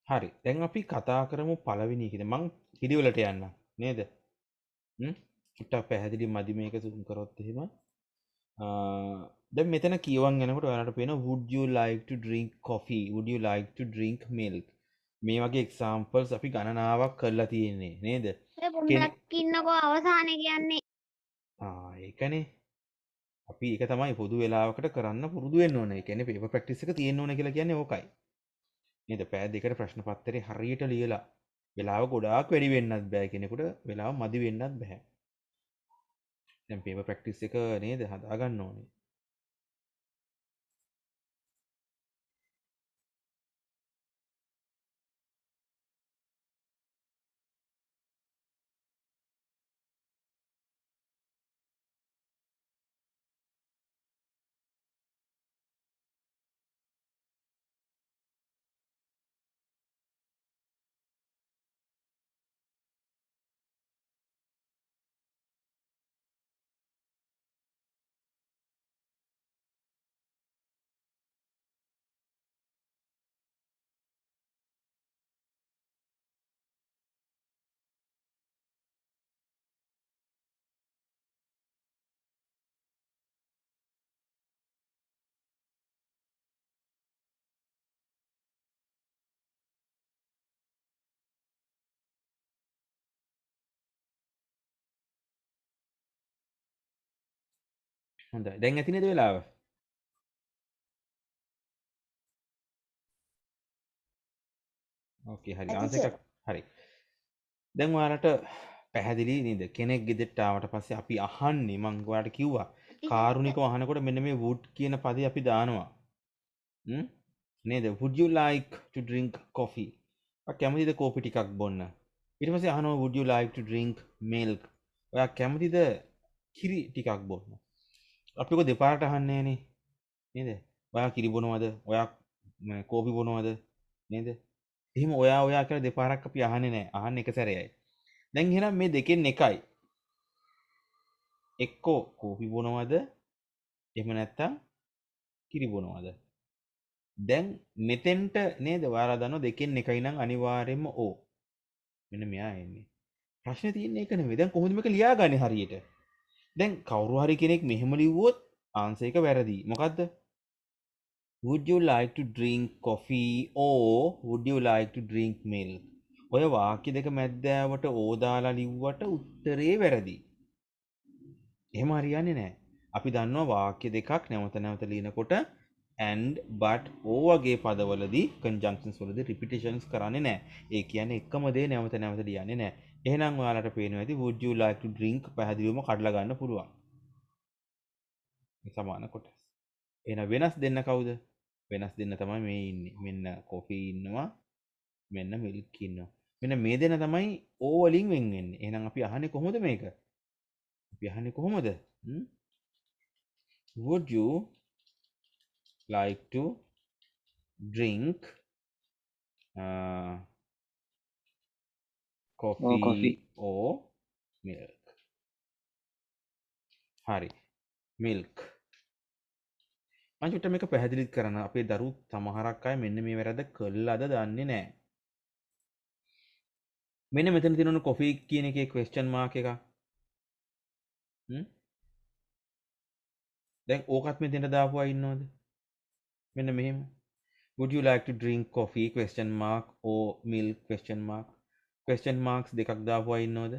හරි. දැන් අපි කතා කරමු පළවෙනි එකේ. මං පිළිවෙලට යන්නම් නේද? චුට්ටක් පැහැදිලි මදි මේක සුම් කරොත් එහෙම. දැන් මෙතන කියවන් යනකොට ඔයාලට පේනවා would you like to drink coffee? Would you like to drink milk? මේ වගේ එක්සාම්පල්ස් අපි ගණනාවක් කරලා තියෙන්නේ නේද? පොඩ්ඩක් ඉන්නකෝ අවසානයේ කියන්නේ. ඒකනේ. අපි ඒක තමයි පොදු වෙලාවකට කරන්න පුරුදු වෙන්න ඕනේ. ඒ කියන්නේ පේපර් ප්‍රැක්ටිස් එක තියෙන්න ඕනේ කියලා කියන්නේ ඕකයි. නේද? පැය දෙකට ප්‍රශ්න පත්‍රේ හරියට ලියලා වෙලාව ගොඩාක් වැඩි වෙන්නත් බෑ කෙනෙකුට. වෙලාව මදි වෙන්නත් බෑ. දැන් පේපර් ප්‍රැක්ටිස් එක නේද හදා ගන්න ඕනේ. හොඳයි. දැන් ඇති නේද වෙලාව? ඕකේ හරි. ආන්සර් එකක් හරි. දැන් ඔයාලට පැහැදිලි නේද? කෙනෙක් ගෙදරට ආවට පස්සේ අපි අහන්නේ මං ඔයාලට කිව්වා කාරුණිකව අහනකොට මෙන්න මේ would කියන පදේ අපි දානවා. නේද? would you like to drink coffee? ඔයා කැමතිද කෝපි ටිකක් බොන්න? ඊට පස්සේ අහනවා would you like to drink milk? ඔයා කැමතිද කිරි ටිකක් බොන්න? අපි ඔක දෙපාරට අහන්නේ නෑනේ. නේද? ඔයා කිරි බොනවද? ඔයා කෝපි බොනවද? නේද? එහෙම ඔයා කියලා දෙපාරක් අපි අහන්නේ නෑ. අහන්නේ එක සැරේයි. දැන් එහෙනම් මේ දෙකෙන් එකයි. එක්කෝ කෝපි බොනවද? එහෙම නැත්නම් කිරි බොනවද? දැන් මෙතෙන්ට නේද ඔයාලා දන්නවා දෙකෙන් එකයි නම් අනිවාර්යයෙන්ම ඕ. මෙන්න මෙයා එන්නේ. ප්‍රශ්නේ තියෙන්නේ ඒක නෙමෙයි. දැන් කොහොමද මේක ලියාගන්නේ හරියට? දැන් කවුරු හරි කෙනෙක් මෙහෙම ලිව්වොත් ආන්සර් එක වැරදි. මොකද්ද? Would you like to drink coffee or would you like to drink milk? ඔය වාක්‍ය දෙක මැද්දෑවට ඕ දාලා ලිව්වට උත්තරේ වැරදි. එහෙම හරියන්නේ නැහැ. අපි දන්නවා වාක්‍ය දෙකක් නැවත නැවත ලියනකොට and but ඕ වගේ පදවලදී conjunctions වලදී repetitions කරන්නේ නැහැ. ඒ කියන්නේ එකම දේ නැවත නැවත ලියන්නේ නැහැ. එහෙනම් ඔයාලට පේනවා ඇති would you like to drink පැහැදිලිවම කඩලා ගන්න පුළුවන්. මේ සමාන කොටස්. එහෙනම් වෙනස් දෙන්න කවුද? වෙනස් දෙන්න තමයි මේ ඉන්නේ. මෙන්න කොෆි ඉන්නවා. මෙන්න මිල්ක් ඉන්නවා. මෙන්න මේ දෙන තමයි ඕ වලින් වෙන් වෙන්නේ. එහෙනම් අපි අහන්නේ කොහොමද මේක? අපි අහන්නේ කොහොමද? Would you like to drink coffee or milk? හරි. milk. මම චුට්ටක් මේක පැහැදිලි කරන්න. අපේ දරුවෝ සමහරක් අය මෙන්න මේ වැරද්ද කළාද දන්නේ නැහැ. මෙන්න මෙතන තියෙන කොෆි කියන එකේ question mark එක. දැන් ඕකත් මෙතෙන්ට දාපු අය ඉන්නවද? මෙන්න මෙහෙම. Would you like to drink coffee question mark or milk question mark? question marks දෙකක් දාපු අය ඉන්නවද?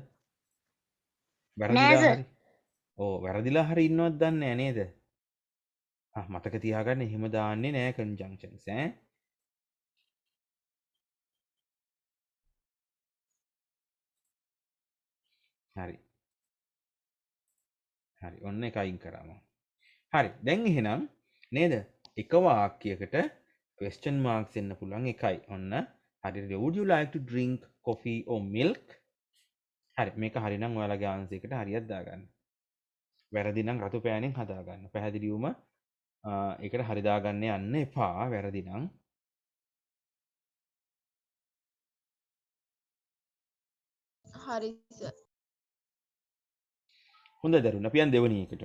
වැරදිලා හරි. ඔව් වැරදිලා හරි ඉන්නවද දන්නේ නැහැ නේද? මතක තියාගන්න එහෙම දාන්නේ නැහැ conjunctions ඈ. හරි. හරි. ඔන්න එක අයින් කරාම. හරි. දැන් එහෙනම් නේද? එක වාක්‍යයකට question marks එන්න පුළුවන් එකයි. ඔන්න හරියට would you like to drink coffee or milk? හරි. මේක හරිනම් ඔයාලගේ ආන්සර් එකට හරියට දාගන්න. වැරදි නම් රතු පෑනෙන් හදාගන්න. පැහැදිලිවම ඒකට හරි දාගන්න යන්න එපා වැරදි නම්. හරි සර්. හොඳයි දරුවෝ අපි යන් දෙවෙනි එකට.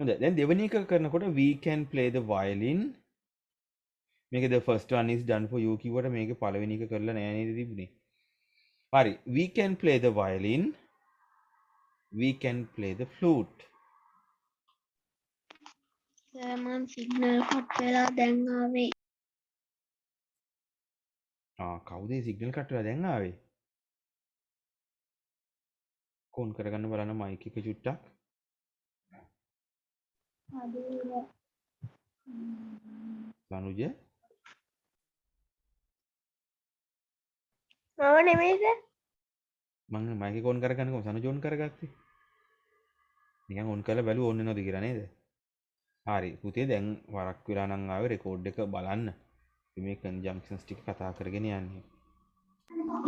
හොඳයි දැන් දෙවෙනි එක කරනකොට we can play the violin. මේක the first one is done for you කිව්වට මේක පළවෙනි එක කරලා නෑ නේද තිබුණේ. හරි we can play the violin. We can play the flute. මම සිග්නල් කට් වෙලා දැන් ආවේ. කවුද සිග්නල් කට් වෙලා දැන් ආවේ? කොන් කරගන්න බලන්න මයික් එක චුට්ටක්. සනුජ මම නෙමෙයිද? මම මයික් එක ඔන් කරගන්නකො සනුජ ඔන් කරගත්තේ. නිකන් ඔන් කරලා බැලුව ඕන් වෙනවද කියලා නේද? හරි පුතේ දැන් වරක් වෙලා නම් ආවේ රෙකෝඩ් එක බලන්න. මේ කන්ජන්ක්ෂන්ස් ටික කතා කරගෙන යන්නේ.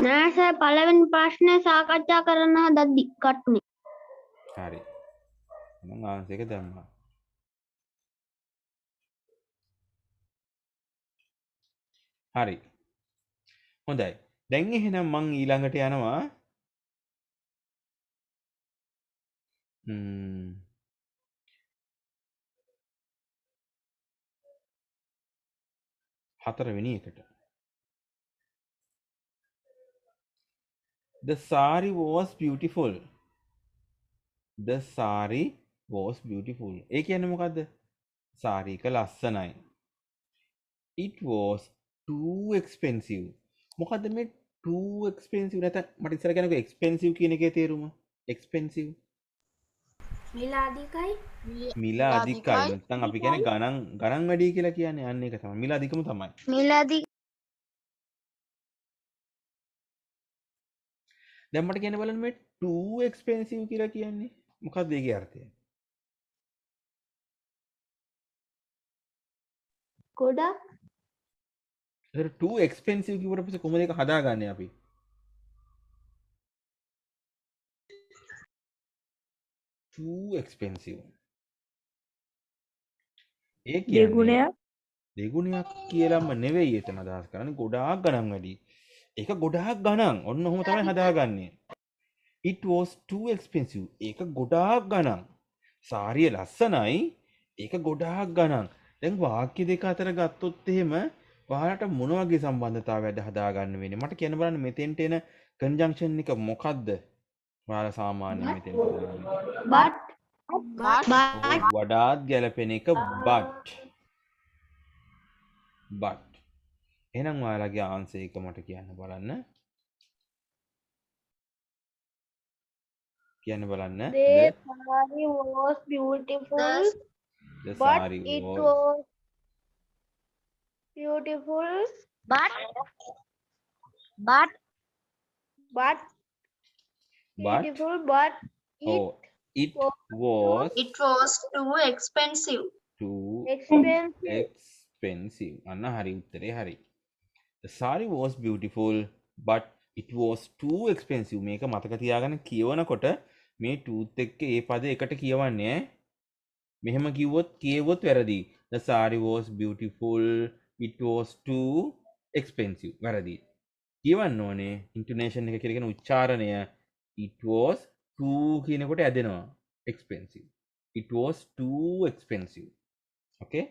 නෑ සර් පළවෙනි ප්‍රශ්නේ සාකච්ඡා කරන්න හදද්දි කට්නේ. හරි. මම ආන්සර් එක දැම්මා. හරි. හොඳයි. දැන් එහෙනම් මං ඊළඟට යනවා හතරවෙනි එකට. The sari was beautiful. The sari was beautiful. ඒ කියන්නේ මොකද්ද? සාරි එක ලස්සනයි. It was too expensive. මොකද්ද මේ too expensive නැත්නම් මට ඉස්සර කියනකො expensive කියන එකේ තේරුම? expensive මිල අධිකයි. මිල අධිකයි. නැත්නම් අපි කියන්නේ ගණන් වැඩි කියලා කියන්නේ අන්න ඒක තමයි. මිල අධිකම තමයි. මිලදී දැන් මට කියන්න බලන්න මේ too expensive කියලා කියන්නේ මොකක්ද ඒකේ අර්ථය? ගොඩක් ඒතර too expensive කිව්වට පස්සේ කොහොමද ඒක හදාගන්නේ අපි? too expensive. ඒ කියන්නේ දෙගුණයක් කියලාම නෙවෙයි එතන අදහස් කරන්නේ ගොඩාක් ගණන් වැඩි. ඒක ගොඩාක් ගණන්. ඔන්න ඔහොම තමයි හදාගන්නේ. it was too expensive. ඒක ගොඩාක් ගණන්. සාරිය ලස්සනයි. ඒක ගොඩාක් ගණන්. දැන් වාක්‍ය දෙක අතර ගත්තොත් එහෙම ඔයාලට මොන වගේ සම්බන්ධතාවයක්ද හදාගන්න වෙන්නේ? මට කියන්න බලන්න මෙතෙන්ට එන කන්ජන්ක්ෂන් එක මොකද්ද? ඔයාලා සාමාන්‍යයෙන් මෙතෙන්ට දාන්නේ. but ඔව්, වඩාත් ගැලපෙන එක but. එහෙනම් ඔයාලගේ ආන්සර් එක මට කියන්න බලන්න. කියන්න බලන්න. the saree was beautiful The but saree it was was beautiful but but but beautiful but it was it was too expensive. too expensive. expensive. අන්න හරි උත්තරේ හරි. The saree was beautiful but it was too expensive. මේක මතක තියාගන්න කියවනකොට මේ tooth එක්ක ඒ පද එකට කියවන්නේ ඈ. මෙහෙම කිව්වොත් වැරදි. The saree was beautiful, it was too expensive. වැරදි. කියවන්න ඕනේ intonation එක කියලා කියන උච්චාරණය it was too කියනකොට ඇදෙනවා expensive. It was too expensive. Okay?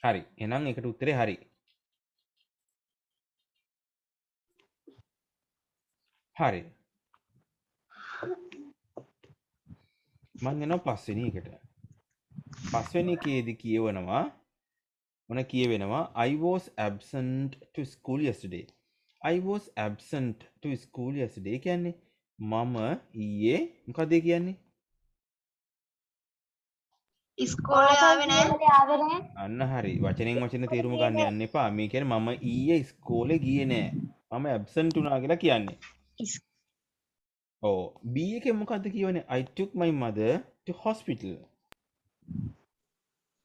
හරි. එහෙනම් ඒකට උත්තරේ හරි. හරි. මම යනවා පස්වෙනි එකට. පස්වෙනි එකේදී කියවනවා මොන කියවෙනවා I was absent to school yesterday. I was absent to school yesterday කියන්නේ මම ඊයේ මොකද කියන්නේ? ඉස්කෝලේ ආවේ නැහැ. අන්න හරි. වචනෙන් වචන තේරුම ගන්න යන්න එපා. මේ කියන්නේ මම ඊයේ ඉස්කෝලේ ගියේ නෑ. මම absent වුණා කියලා කියන්නේ. ඔව්. B එකේ මොකද්ද කියවනේ? I took my mother to hospital.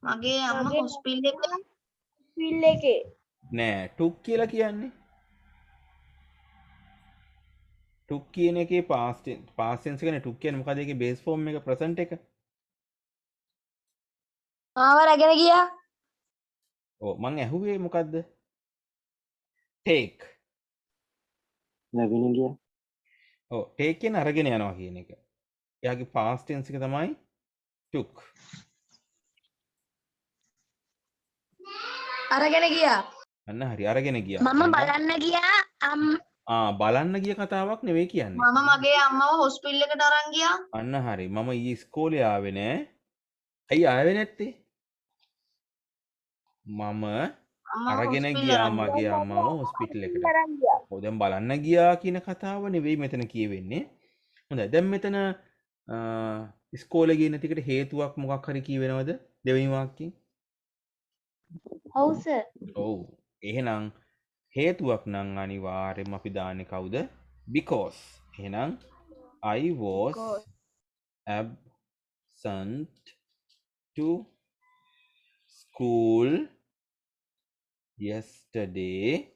මගේ අම්මා හොස්පිටල් එකේ නෑ took කියලා කියන්නේ. took කියන එකේ past tense එකනේ took කියන්නේ මොකද ඒකේ base form එක present එක. මාව රැගෙන ගියා. ඔව් මං ඇහුවේ මොකද්ද? take. නැගින ගියා. ඔව් take කියන අරගෙන යනවා කියන එක. එයාගේ past tense එක තමයි took. අරගෙන ගියා. අන්න හරි අරගෙන ගියා. මම බලන්න ගියා. බලන්න ගිය කතාවක් නෙවෙයි කියන්නේ. මම මගේ අම්මව හොස්පිටල් එකට අරන් ගියා. අන්න හරි. මම ඊයේ ඉස්කෝලේ ආවේ නෑ. ඇයි ආවේ නැත්තේ? මම අරගෙන ගියා මගේ අම්මව හොස්පිටල් එකට. ඔව් දැන් බලන්න ගියා කියන කතාව නෙවෙයි මෙතන කියවෙන්නේ. හොඳයි. දැන් මෙතන ඉස්කෝලේ ගියේ නැති එකට හේතුවක් මොකක් හරි කියවෙනවද? දෙවෙනි වාක්‍යයෙන්. ඔව් සර් ඔව්. එහෙනම් හේතුවක් නම් අනිවාර්යයෙන්ම අපි දාන්නේ කවුද? because. එහෙනම් I was absent to school yesterday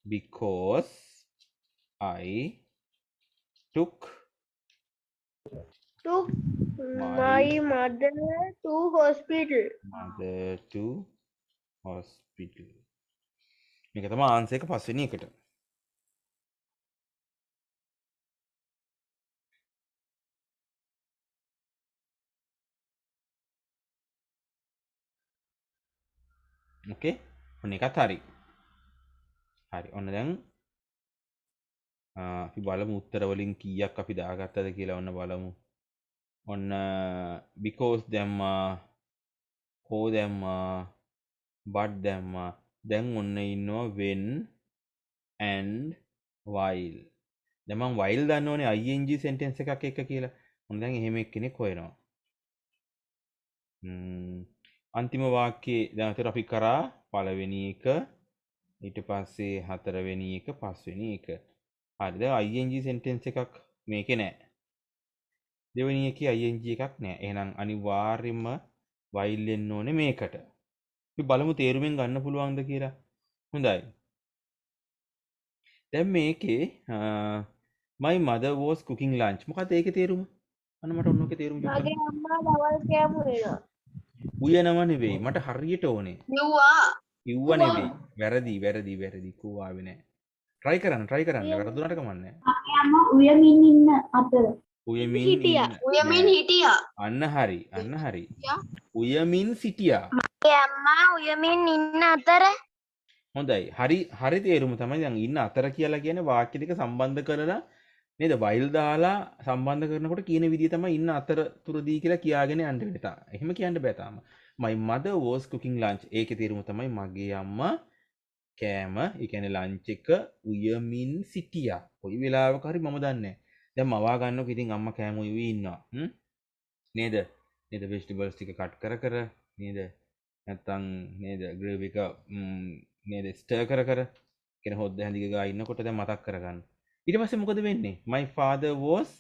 because I took my mother to hospital. මේක තමයි ආන්සර් එක පස්වෙනි එකට. ඕකේ. ඔන්න එකත් හරි. හරි. ඔන්න දැන් අපි බලමු උත්තර වලින් කීයක් අපි දාගත්තද කියලා ඔන්න බලමු. ඔන්න because දැම්මා, for දැම්මා, but දැම්මා. දැන් ඔන්න ඉන්නවා when and while. දැන් මම while දන්නෝනේ ing sentence එකක් එක්ක කියලා. ඔන්න දැන් එහෙම එක්කෙනෙක් හොයනවා. අන්තිම වාක්‍යයේ දැන් අතර අපි කරා පළවෙනි එක, ඊට පස්සේ හතරවෙනි එක, පස්වෙනි එක. හරි. දැන් ing sentence එකක් මේකේ නැහැ. දෙවෙනි එකේ ing එකක් නැහැ. එහෙනම් අනිවාර්යයෙන්ම while එන්න ඕනේ මේකට. අපි බලමු තේරුමින් ගන්න පුළුවන්ද කියලා. හොඳයි. දැන් මේකේ my mother was cooking lunch. මොකක්ද ඒකේ තේරුම? අන්න මට ඔන්න ඔකේ තේරුම කියන්න. මගේ අම්මා දවල් කෑම උයනවා. උයනව නෙවෙයි. මට හරියට ඕනේ. කිව්වා. කිව්ව නෙවෙයි. වැරදි. කෝ ආවේ නැහැ. try කරන්න වැරදුනට කමන්නේ. අපේ අම්මා උයමින් ඉන්න අතර. උයමින් හිටියා. ඉන්න. උයමින් නෑ. හිටියා. අන්න හරි. හිටියා. උයමින් සිටියා. මගේ අම්මා උයමින් ඉන්න අතර හොඳයි. හරි තේරුම තමයි දැන් ඉන්න අතර කියලා කියන්නේ වාක්‍ය දෙක සම්බන්ධ කරලා නේද? while දාලා සම්බන්ධ කරනකොට කියන විදිය තමයි ඉන්න අතරතුරදී කියලා කියාගෙන යන්න වෙන්නේ තා. එහෙම කියන්න බෑ තාම. my mother was cooking lunch. ඒකේ තේරුම තමයි මගේ අම්මා කෑම, ඒ කියන්නේ lunch එක උයමින් සිටියා. කොයි වෙලාවක හරි මම දන්නේ නැහැ. දැන් මවා ගන්නකො ඉතින් අම්මා කෑම උයවි ඉන්නවා. නේද? vegetables ටික කට් කර නේද? නැත්තම් නේද gravy එක නේද ස්ටර් කර කියන හොද්ද හැඳික ගා ඉන්නකොට දැන් මතක් කරගන්න. ඊට පස්සේ මොකද වෙන්නේ? My father was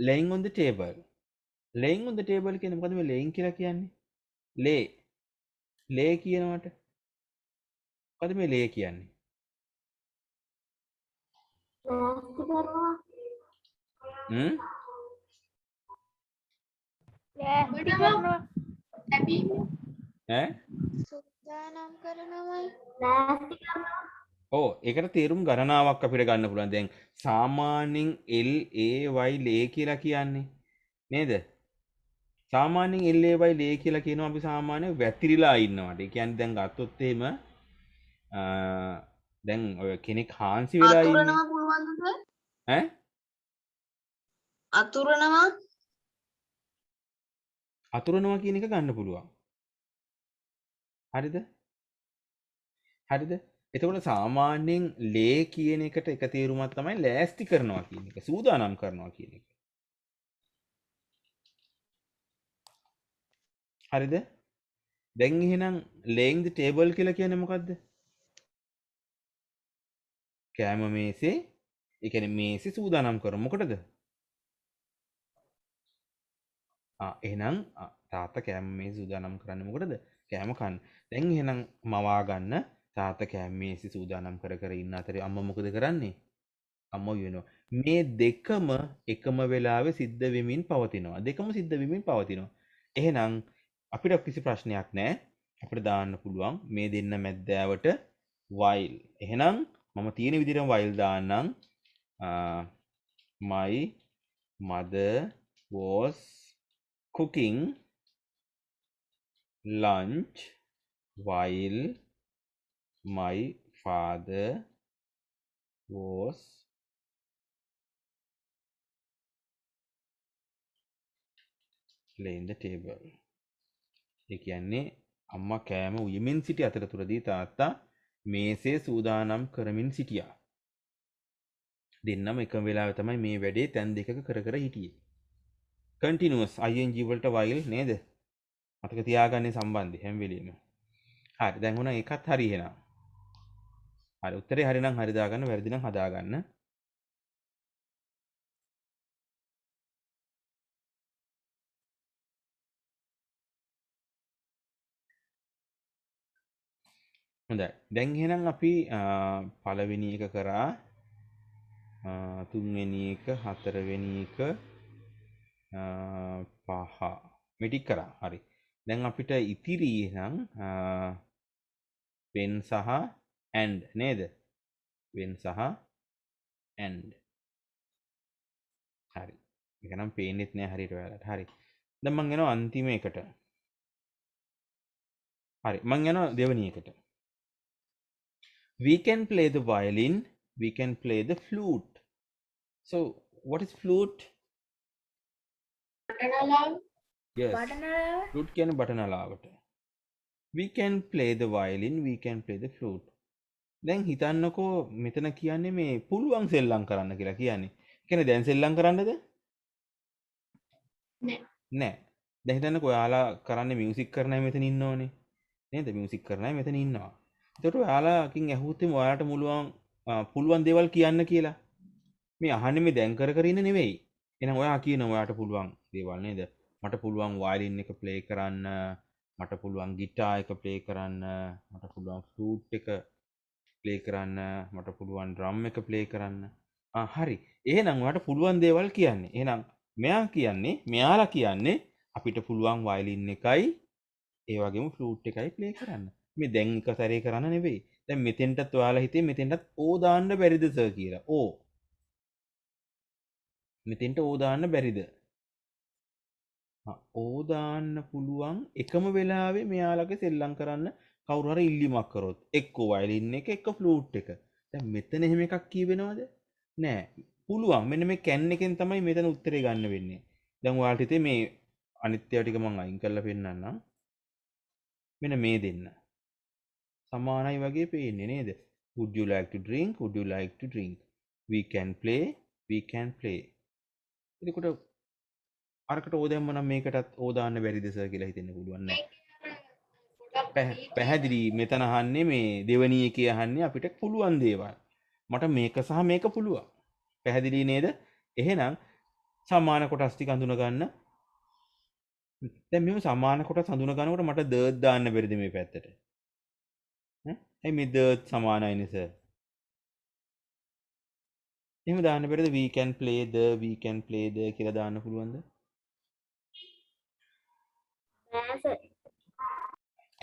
laying on the table. laying on the table කියන්නේ මොකද මේ laying කියලා කියන්නේ? lay කියනවට මොකද මේ lay කියන්නේ? ලෑස්ති කරනවා. ලෑස්ති කරනවා. ඈ? සූදානම් කරනවයි. ලෑස්ති කරනවා. ඕ ඒකට තේරුම් ගණනාවක් අපිට ගන්න පුළුවන්. දැන් සාමාන්‍යයෙන් LAY lay කියලා කියන්නේ නේද? සාමාන්‍යයෙන් LAY lay කියලා කියනවා අපි සාමාන්‍යයෙන් වැතිරිලා ඉන්නවට. ඒ කියන්නේ දැන් ගත්තොත් එහෙම දැන් ඔය කෙනෙක් හාන්සි වෙලා ඉන්නේ. අතුරනවා පුළුවන්ද? ඈ? අතුරනවා කියන එක ගන්න පුළුවන්. හරිද? එතකොට සාමාන්‍යයෙන් ලේ කියන එකට එක තේරුමක් තමයි ලෑස්ති කරනවා කියන එක. සූදානම් කරනවා කියන එක. හරිද? දැන් එහෙනම් laying the table කියලා කියන්නේ මොකද්ද? කෑම මේසේ, ඒ කියන්නේ මේසේ සූදානම් කරන මොකටද? එහෙනම් තාත්තා කෑම මේසේ සූදානම් කරන්නේ මොකටද? කෑම කන්න. දැන් එහෙනම් මවා ගන්න තාත්තා කෑම මේසේ සූදානම් කර ඉන්න අතරේ අම්මා මොකද කරන්නේ? අම්මා වෙනවා. මේ දෙකම එකම වෙලාවේ සිද්ධ වෙමින් පවතිනවා. එහෙනම් අපිට කිසි ප්‍රශ්නයක් නැහැ. අපිට දාන්න පුළුවන් මේ දෙන්න මැද්දාවට while. එහෙනම් මම තියෙන විදිහටම while දාන්නම්. My mother was cooking lunch while my father was laying the table. ඒ කියන්නේ අම්මා කෑම උයමින් සිටි අතරතුරදී තාත්තා මේසේ සූදානම් කරමින් සිටියා. දෙන්නම එකම වෙලාවෙ තමයි මේ වැඩේ තැන් දෙකක කර හිටියේ. continuous ing වලට while නේද? මතක තියාගන්නේ සම්බන්ධය හැම වෙලෙම. හරි දැන් උනා ඒකත් හරි එහෙනම්. හරි උත්තරේ හරි නම් හරි දාගන්න, වැරදි නම් හදාගන්න. හොඳයි. දැන් එහෙනම් අපි පළවෙනි එක කරා, තුන්වෙනි එක, හතරවෙනි එක, පහ මේ ටික කරා. හරි. දැන් අපිට ඉතිරි එහෙනම් when සහ and නේද? when සහ and. හරි. මේක නම් පේන්නෙත් නෑ හරියට ඔයාලට. හරි. දැන් මම යනවා අන්තිම එකට. හරි. මම යනවා දෙවෙනි එකට. We can play the violin, we can play the flute. So, what is flute? Yes. Flute කියන්නේ button අලාවට. We can play the violin, we can play the flute. දැන් හිතන්නකෝ මෙතන කියන්නේ මේ පුළුවන් සෙල්ලම් කරන්න කියලා කියන්නේ. කියන්නේ දැන් සෙල්ලම් කරන්නද? නෑ. දැන් හිතන්නකෝ ඔයාලා කරන්නේ මියුසික් කරන අය මෙතන ඉන්නෝනේ. නේද? මියුසික් කරන අය මෙතන ඉන්නවා. එතකොට ඔයාලාකින් ඇහුවොත් ඔයාලට පුළුවන් දේවල් කියන්න කියලා. මේ අහන්නේ මේ දැන් කර ඉන්න නෙවෙයි. එහෙනම් ඔයා කියනවා ඔයාට පුළුවන් දේවල් නේද? මට පුළුවන් වයලින් එක ප්ලේ කරන්න, මට පුළුවන් ගිටාර් එක ප්ලේ කරන්න, මට පුළුවන් ෆ්ලූට් එක ප්ලේ කරන්න, මට පුළුවන් ඩ්‍රම් එක ප්ලේ කරන්න. හරි. එහෙනම් ඔයාට පුළුවන් දේවල් කියන්නේ. එහෙනම් මෙයාලා කියන්නේ අපිට පුළුවන් වයලින් එකයි ඒ වගේම ෆ්ලූට් එකයි ප්ලේ කරන්න. මේ දැන් එක සැරේ කරන්න නෙවෙයි. දැන් මෙතෙන්ටත් ඔයාලා හිතේ මෙතෙන්ටත් ඕ දාන්න බැරිද සර් කියලා. ඕ. මෙතෙන්ට ඕ දාන්න බැරිද? ඕ දාන්න පුළුවන් එකම වෙලාවේ මෙයාලගේ සෙල්ලම් කරන්න කවුරු හරි ඉල්ලීමක් කරොත්. එක්කෝ වයලින් එක එක්ක ෆ්ලූට් එක. දැන් මෙතන එහෙම එකක් කියවෙනවද? නෑ. පුළුවන්. මෙන්න මේ කැන් එකෙන් තමයි මෙතන උත්තරේ ගන්න වෙන්නේ. දැන් ඔයාලට හිතේ මේ අනිත් ඒවා ටික මම අයින් කරලා පෙන්නන්නම්. මෙන්න මේ දෙන්න. සමානයි වගේ පේන්නේ නේද? Would you like to drink? Would you like to drink? We can play. We can play. එතකොට අරකට ඕ දැම්ම නම් මේකටත් ඕ දාන්න බැරිද සර් කියලා හිතෙන්න පුළුවන් නෑ. පැහැදිලි මෙතන අහන්නේ මේ දෙවනි එකේ අහන්නේ අපිට පුළුවන් දේවල්. මට මේක සහ මේක පුළුවන්. පැහැදිලි නේද? එහෙනම් සමාන කොටස් ටික අඳුන ගන්න. දැන් මෙහෙම සමාන කොටස් අඳුන ගන්නකොට මට දර්ත් දාන්න බැරිද මේ පැත්තට? ඇයි මේ දර්ත් සමානයිනේ සර්? එහෙම දාන්න බැරිද? we can play the we can play the කියලා දාන්න පුළුවන්ද? නෑ සර්.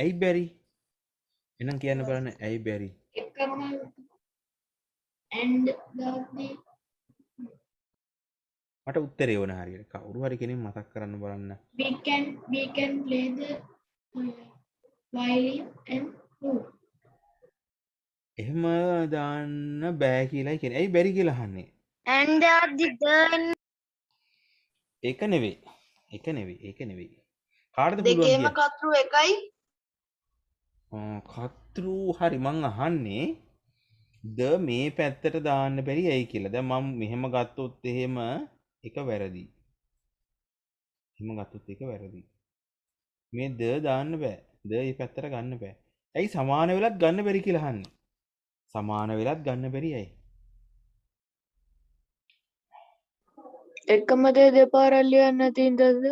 ඇයි බැරි? එහෙනම් කියන්න බලන්න ඇයි බැරි? එකම and දාන්නේ මට උත්තරේ ඕන හරියට. කවුරු හරි කෙනෙක් මතක් කරන්න බලන්න. we can play the violin and flute. එහෙම දාන්න බෑ කියලායි කියන්නේ. ඇයි බැරි කියලා අහන්නේ? And the girl ඒක නෙවෙයි. ඒක නෙවෙයි. ඒක නෙවෙයි. කාටද පුළුවන් දෙකේම කියන්නේ? කතරු එකයි. කතෘ හරි මං අහන්නේ ද මේ පැත්තට දාන්න බැරි ඇයි කියලා. දැන් මම මෙහෙම ගත්තොත් එහෙම එක වැරදි. එහෙම ගත්තොත් එක වැරදි. මේ ද දාන්න බෑ. ද මේ පැත්තට ගන්න බෑ. ඇයි සමාන වෙලත් ගන්න බැරි කියලා අහන්නේ? සමාන වෙලත් ගන්න බැරි ඇයි? එකම දේ දෙපාරක් ලියන්න නැති ඉඳද?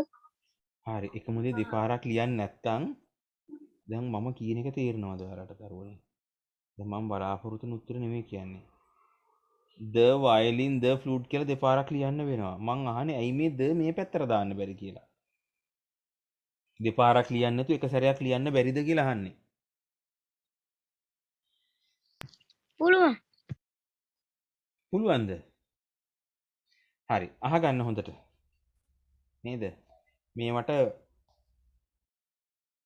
හරි එකම දේ දෙපාරක් ලියන්නේ නැත්තම් දැන් මම කියන එක තේරෙනවද ඔයාලට දරුවනේ? දැන් මම බලාපොරොත්තු වෙන උත්තර නෙමෙයි කියන්නේ. the violin the flute කියලා දෙපාරක් ලියන්න වෙනවා. මං අහන්නේ ඇයි මේ the මේ පැත්තට දාන්න බැරි කියලා. දෙපාරක් ලියන්න නැතුව එක සැරයක් ලියන්න බැරිද කියලා අහන්නේ. පුළුවන්. පුළුවන්ද? හරි අහගන්න හොඳට. නේද? මේවට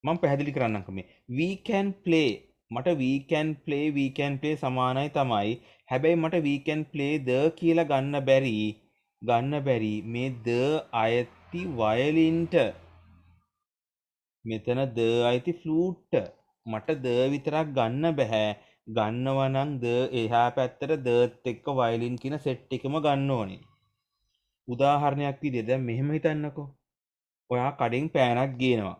මම පැහැදිලි කරන්නම්කෝ මේ we can play මට we can play සමානයි තමයි. හැබැයි මට we can play the කියලා ගන්න බැරි මේ the අයති වයලින්ට. මෙතන the අයති ෆ්ලූට්ට. මට the විතරක් ගන්න බෑ. ගන්නවා නම් the එහා පැත්තට දර්ත් එක්ක වයලින් කියන සෙට් එකම ගන්න ඕනේ. උදාහරණයක් විදිහට දැන් මෙහෙම හිතන්නකෝ. ඔයා කඩෙන් පෑනක් ගේනවා.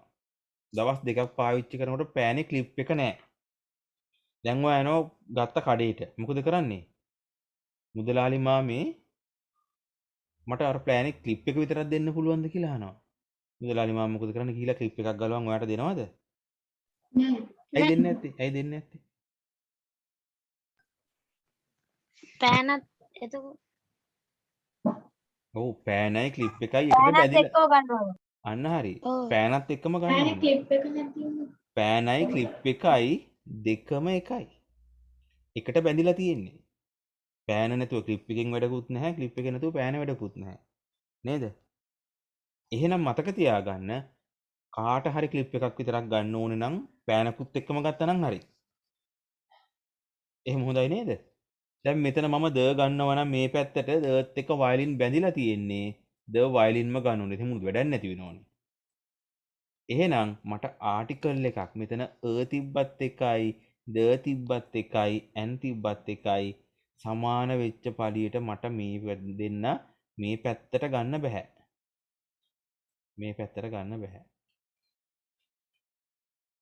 දවස් දෙකක් පාවිච්චි කරනකොට පෑනේ ක්ලිප් එක නැහැ. දැන් ඔයා යනවා ගත්ත කඩේට. මොකද කරන්නේ? මුදලාලි මාමේ මට අර පෑනේ ක්ලිප් එක විතරක් දෙන්න පුළුවන්ද කියලා අහනවා. මුදලාලි මාමා මොකද කරන්නේ කියලා ක්ලිප් එකක් ගලවන් ඔයාට දෙනවද? නෑ. ඇයි දෙන්නේ නැත්තේ? ඇයි දෙන්නේ නැත්තේ? පෑනත් එතකොට ඔව් පෑනයි ක්ලිප් එකයි එකට පෑනත් බැඳිලා. එක්කව ගන්නවා. අන්න හරි. ඔව්. පෑනත් එක්කම ගන්න ඈ ඕනේ. ක්ලිප් එක නැති වුණා. පෑනයි ක්ලිප් එකයි දෙකම එකයි. එකට බැඳිලා තියෙන්නේ. පෑන නැතුව ක්ලිප් එකෙන් වැඩකුත් නැහැ. ක්ලිප් එක නැතුව පෑන වැඩකුත් නැහැ. නේද? එහෙනම් මතක තියාගන්න කාට හරි ක්ලිප් එකක් විතරක් ගන්න ඕනේ නම් පෑනකුත් එක්කම ගත්තා නම් හරි. එහෙම හොඳයි නේද? දැන් මෙතන මම ද ගන්නවා නම් මේ පැත්තට දර්ත් එක වයලින් බැඳිලා තියෙන්නේ. ද වයලින්ම ගන්න ඕනේ. එහෙනම් වැඩක් නැති වෙනවනේ. එහෙනම් මට ආටිකල් එකක් මෙතන තිබ්බත් එකයි ද තිබ්බත් එකයි ඇන් තිබ්බත් එකයි සමාන වෙච්ච පළියට මට මේ දෙන්න මේ පැත්තට ගන්න බෑ. මේ පැත්තට ගන්න බෑ.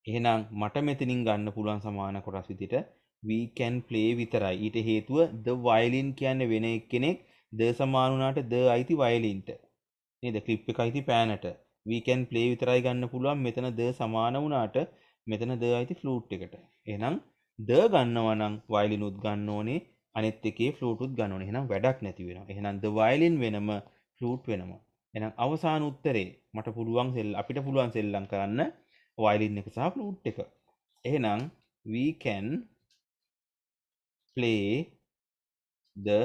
එහෙනම් මට මෙතනින් ගන්න පුළුවන් සමාන කොටස් විදිහට we can play විතරයි. ඊට හේතුව the violin කියන්නේ වෙන එක්කෙනෙක් the සමාන වුණාට the අයිති violin-ට. නේද? ක්ලිප් එක අයිති පෑනට. we can play විතරයි ගන්න පුළුවන් මෙතන the සමාන වුණාට මෙතන the අයිති flute එකට. එහෙනම් the ගන්නවා නම් violin උත් ගන්න ඕනේ. අනිත් එකේ flute උත් ගන්න ඕනේ. එහෙනම් වැඩක් නැති වෙනවා. එහෙනම් the violin වෙනම flute වෙනම. එහෙනම් අවසාන උත්තරේ මට පුළුවන් අපිට පුළුවන් සෙල්ලම් කරන්න violin එක සහ flute එක. එහෙනම් we can play the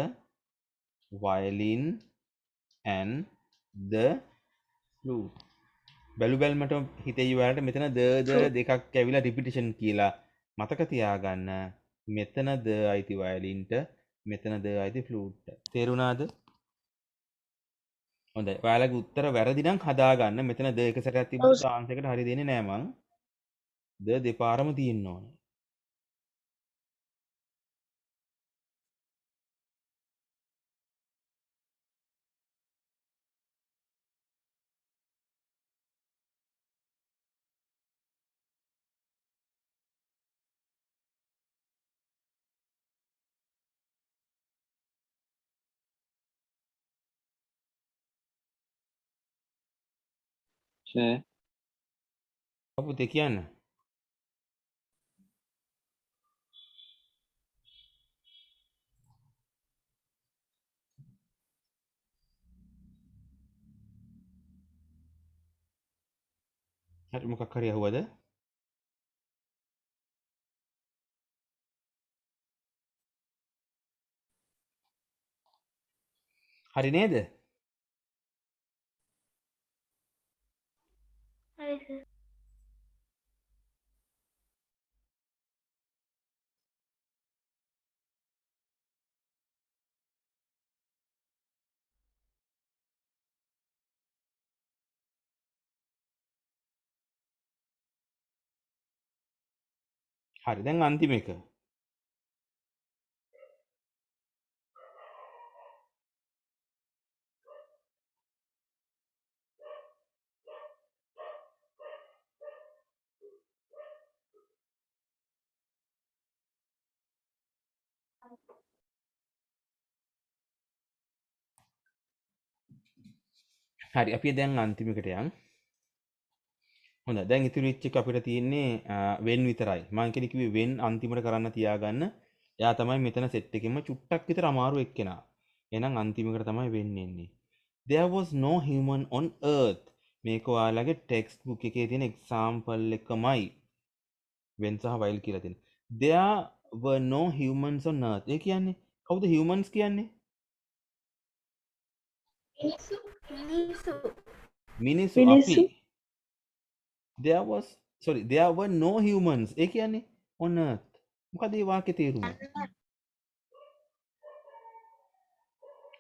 violin and the flute. බැලු බැලමට හිතෙයි ඔයාලට මෙතන ද flute. දෙකක් ඇවිල්ලා රිපිටිෂන් කියලා මතක තියාගන්න. මෙතන ද අයිති වයලින්ට, මෙතන ද අයිති ෆ්ලූට්ට. තේරුණාද? හොඳයි. ඔයාලගේ උත්තර වැරදි නම් හදාගන්න. මෙතන ද එක සැරයක් තිබ්බොත් chance එකට හරි දෙන්නේ නෑ මං. ද දෙපාරම තියෙන්න ඕනේ. Share. පුතේ කියන්න. හරි මොකක් හරි අහුවද? හරි නේද? හරි සර්. හරි දැන් අන්තිම එක. හරි අපි දැන් අන්තිම එකට යන්. හොඳයි දැන් ඉතුරු වෙච්ච එක අපිට තියෙන්නේ වෙන් විතරයි. මම කියන්නේ කිව්වේ වෙන් අන්තිමට කරන්න තියාගන්න. එයා තමයි මෙතන සෙට් එකෙම චුට්ටක් විතර අමාරු එක්කෙනා. එහෙනම් අන්තිමකට තමයි වෙන්නේ එන්නේ. There was no human on earth. මේක ඔයාලගේ ටෙක්ස්ට් බුක් එකේ තියෙන එක්සැම්පල් එකමයි. වෙන් සහ වයිල් කියලා තියෙන. There were no humans on earth. ඒ කියන්නේ කවුද humans කියන්නේ? මිනිස්සු මිනිස්සු මිනිස්සු මිනිස්සු. අපි. there were no humans. ඒ කියන්නේ on earth. මොකද මේ වාක්‍යයේ තේරුම?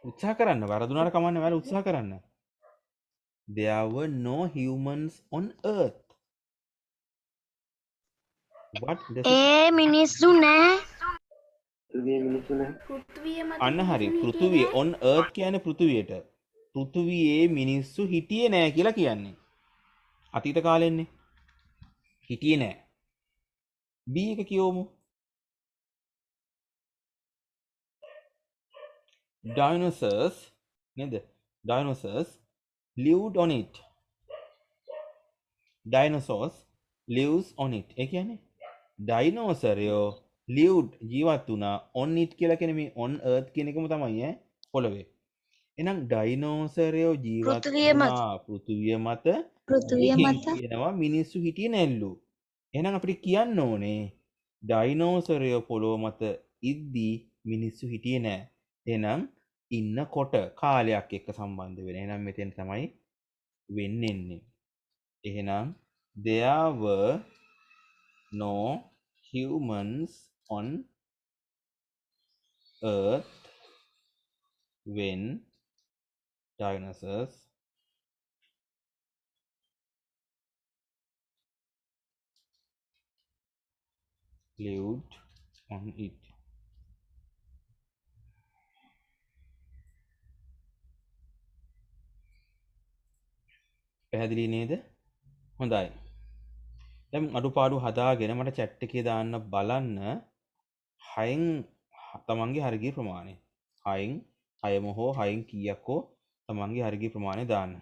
උත්සාහ කරන්න. වරදුනාට කමන්නේ ඔයාලා උත්සාහ කරන්න. There were no humans on earth. What does it ඒ මිනිස්සු නෑ. පෘථිවියේ මිනිස්සු නැහැ. පෘථිවිය මත අන්න හරි. මිනිස්සු පෘථුවිය හිටියේ on earth කියන්නේ පෘථුවියට. පෘථුවියේ මිනිස්සු හිටියේ නෑ කියලා කියන්නේ. අතීත කාලෙන්නේ. හිටියේ නෑ. B එක කියවමු. Dinosaurs නේද? Dinosaurs lived on it. Dinosaurs lives on it. ඒ කියන්නේ ඩයිනෝසරයෝ lived ජීවත් වුණා on it කියලා කියන්නේ මේ on earth කියන එකම තමයි ඈ පොළවේ. එහෙනම් ඩයිනෝසරයෝ ජීවත් පෘථිවිය මත. වුණා පෘථිවිය මත. පෘථිවිය ඒකෙන් මත. කියනවා මිනිස්සු හිටියේ නැල්ලු. එහෙනම් අපිට කියන්න ඕනේ ඩයිනෝසරයෝ පොළොව මත ඉද්දී මිනිස්සු හිටියේ නෑ. එහෙනම් ඉන්නකොට කාලයක් එක්ක සම්බන්ධ වෙන. එහෙනම් මෙතෙන් තමයි වෙන්නේ. එහෙනම් there were no humans on earth when dinosaurs lived on it. පැහැදිලි නේද? හොඳයි. දැන් අඩුපාඩු හදාගෙන මට chat එකේ දාන්න බලන්න 6න් තමන්ගේ හරිය ප්‍රමාණය. 6න් 6ම හෝ 6න් කීයක් හෝ තමන්ගේ හරිය ප්‍රමාණය දාන්න.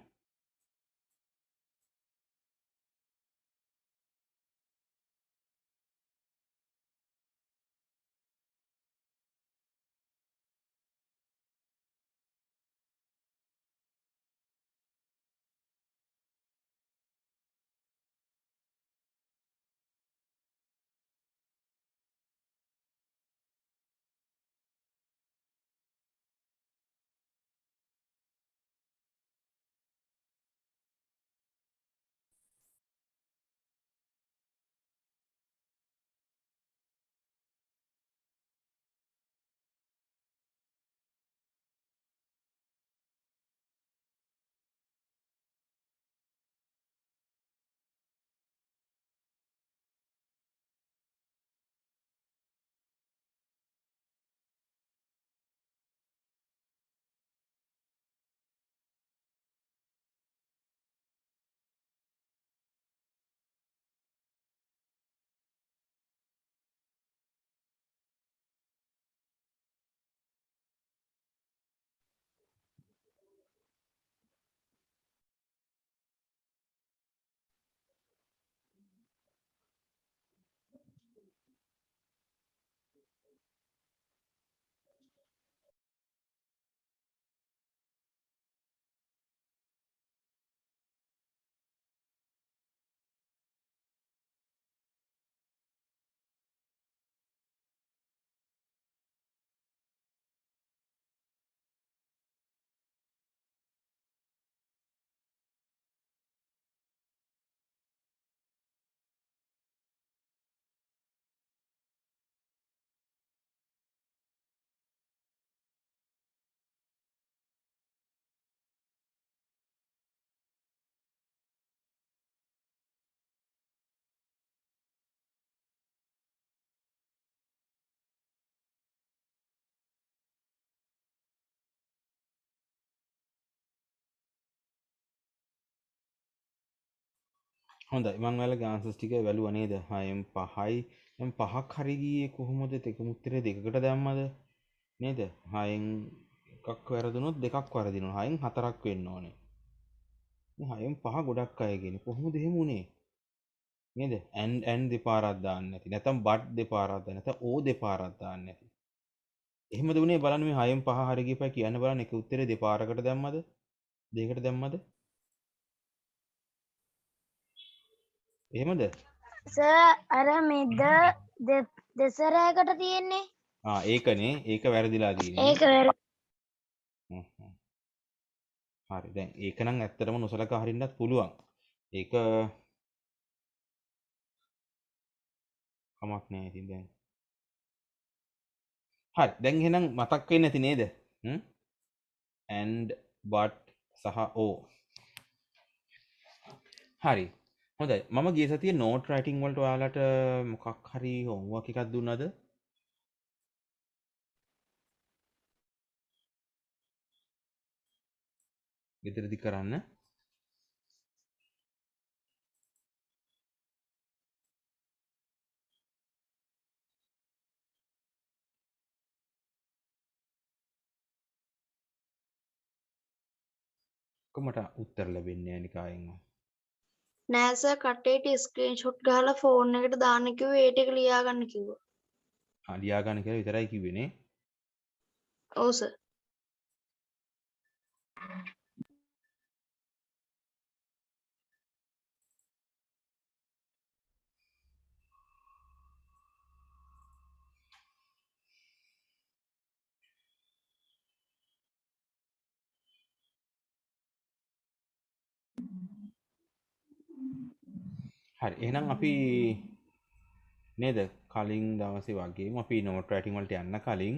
හොඳයි මං ඔයාලගේ ආන්සර්ස් ටික බැලුවා නේද? 6න් 5යි. දැන් 5ක් හරි ගියේ කොහොමද? එකම උත්තරේ දෙකකට දැම්මද? නේද? 6න් එකක් වැරදුනොත් දෙකක් වරදිනවා. 6න් 4ක් වෙන්න ඕනේ. මේ 6න් 5 ගොඩක් අය කියන්නේ. කොහොමද එහෙම උනේ? නේද? and දෙපාරක් දාන්න නැති. නැත්නම් but දෙපාරක් දාන්න. නැත්නම් o දෙපාරක් දාන්න නැති. එහෙමද උනේ බලන්න මේ 6න් 5 හරි ගියපයි කියන්න බලන්න එක උත්තරේ දෙපාරකට දැම්මද? දෙකකට දැම්මද? එහෙමද? සර් අර මෙද දෙසරයකට තියෙන්නේ. ඒකනේ. ඒක වැරදිලා තියෙන්නේ. ඒක වැරදි. හ්ම් හ්ම්. හරි දැන් ඒක නම් ඇත්තටම නොසලකා හරින්නත් පුළුවන්. ඒක කමක් නෑ ඉතින් දැන්. හරි දැන් එහෙනම් මතක් වෙන්නේ නැති නේද? and but සහ o. හරි. හොඳයි. මම ගිය සතියේ note writing වලට ඔයාලට මොකක් හරි homework එකක් දුන්නද? ගෙදරදි කරන්න. කොමට උත්තර ලැබෙන්නේ නැහැ නිකායෙන්. නෑ සර් කට්ටියට ස්ක්‍රීන්ෂොට් ගහලා ෆෝන් එකට දාන්න කිව්වේ ඒ ටික ලියා ගන්න කිව්වා. ලියා ගන්න කියලා විතරයි කිව්වේ නේ. ඔව් සර්. හරි එහෙනම් අපි නේද කලින් දවසේ වගේම අපි note writing වලට යන්න කලින්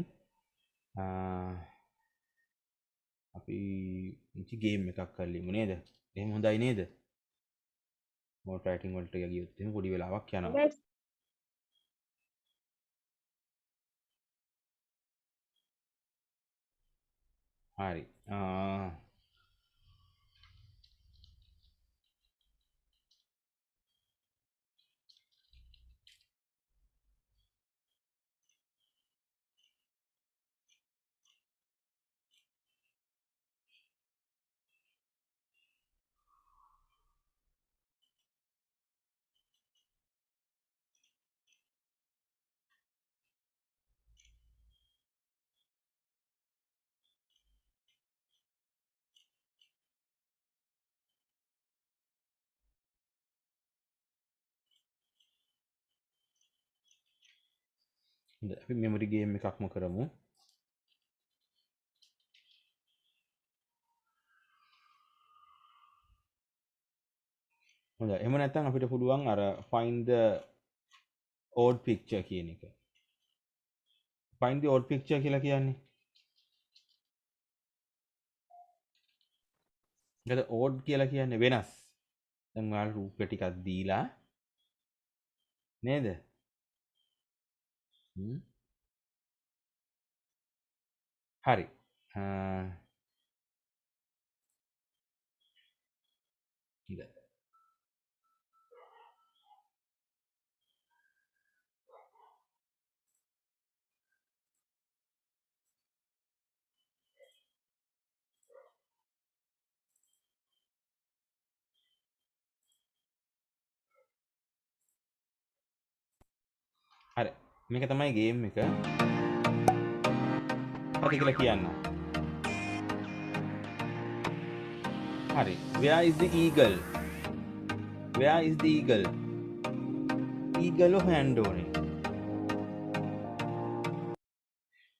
අපි ඉච්චි ගේම් එකක් කරලිමු නේද? එහෙම හොඳයි නේද? note writing වලට ගියොත් එහෙම පොඩි වෙලාවක් යනවා. හරි. අපි මෙමරි ගේම් එකක්ම කරමු. හොඳයි. එහෙම නැත්නම් අපිට පුළුවන් අර find the odd picture කියන එක. find the odd picture කියලා කියන්නේ. ඒකද odd කියලා කියන්නේ වෙනස්. දැන් ඔයාලා රූප ටිකක් දීලා නේද? හරි. හොඳයි. හරි. මේක තමයි ගේම් එක. හරි කියලා කියන්න. හරි. Where is the eagle? Where is the eagle? eagle හොයන්න ඕනේ.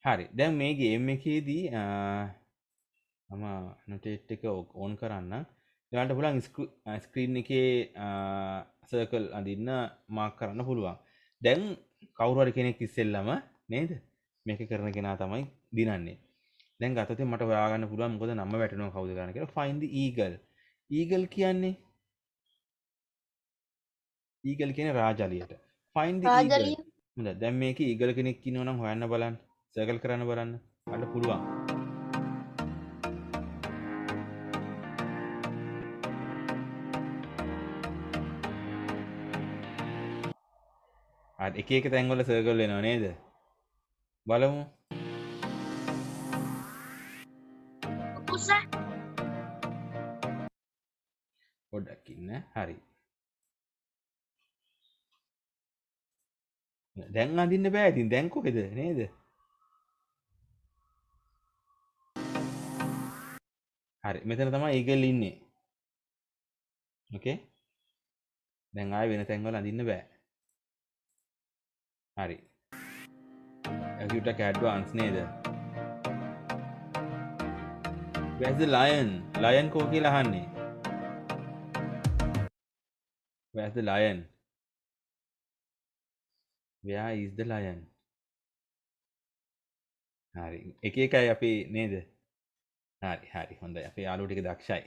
හරි. දැන් මේ ගේම් එකේදී මම නොටේට් එක ඕන් කරන්න. ඔයාලට පුළුවන් ස්ක්‍රීන් එකේ සර්කල් අඳින්න මාක් කරන්න පුළුවන්. දැන් කවුරු හරි කෙනෙක් ඉස්සෙල්ලම නේද? මේක කරන කෙනා තමයි දිනන්නේ. දැන් ගත්තොත් මට හොයාගන්න පුළුවන් මොකද නම වැටෙනවා කවුද ගන්න කියලා. find the eagle. eagle කියන්නේ eagle කියන්නේ රාජලියට. find the eagle. හොඳයි. දැන් මේකේ eagle කෙනෙක් ඉන්නව නම් හොයන්න බලන්න. සර්කල් කරන්න බලන්න. අන්න පුළුවන්. හරි එක එක තැන්වල සර්කල් වෙනව නේද? බලමු. කුස පොඩ්ඩක් ඉන්න. හරි. දැන් අඳින්න බෑ ඉතින්. දැන් කොහෙද නේද? හරි. මෙතන තමයි ඊගල් ඉන්නේ. ඕකේ. දැන් ආයෙ වෙන තැන්වල අඳින්න බෑ. හරි. Computer advance නේද? Where's the lion? Lion කෝ කියලා අහන්නේ. Where's the lion? Where is the lion? හරි. එක එකයි අපි නේද? හරි හරි හොඳයි. අපේ යාළුවෝ ටික දක්ෂයි.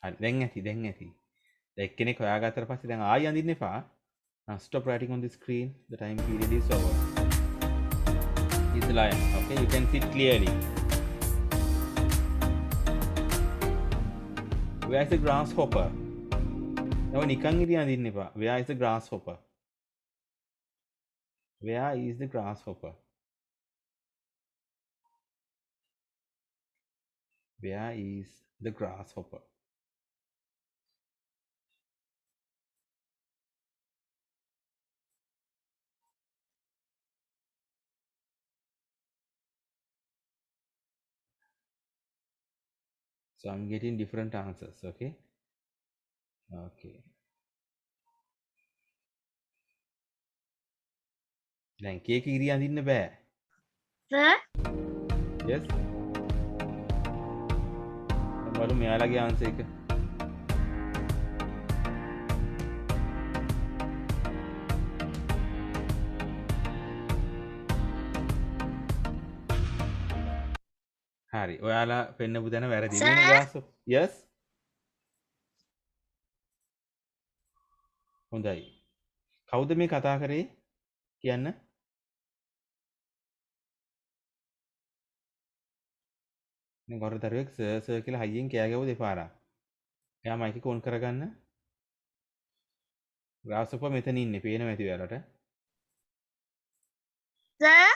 හරි දැන් ඇති. දැන් එක්කෙනෙක් හොයාගත්තට පස්සේ දැන් ආයෙ අඳින්න එපා. Stop writing on the screen. The time period is over. Is the lion. Okay, you can see it clearly. Where is the grasshopper? No, නිකන් ඉතින් අඳින්න එපා. Where is the grasshopper? Where is the grasshopper? Where is the grasshopper? So I'm getting different answers. Okay. දැන් කේක ඉරි අඳින්න බෑ. Sir Yes. බලමු මෙයාලගේ answer එක. හරි. ඔයාලා පෙන්නපු තැන වැරදි. Sir? වෙන ගාස. Yes. හොඳයි. කවුද මේ කතා කරේ? කියන්න. මේ ගොරදරුවෙක් සර් කියලා හයියෙන් කෑ ගැවුව දෙපාරක්. එයා මයික් එක ඔන් කරගන්න. ග්‍රාස්හොපර් මෙතන ඉන්නේ. පේනවා ඇති ඔයාලට. සර්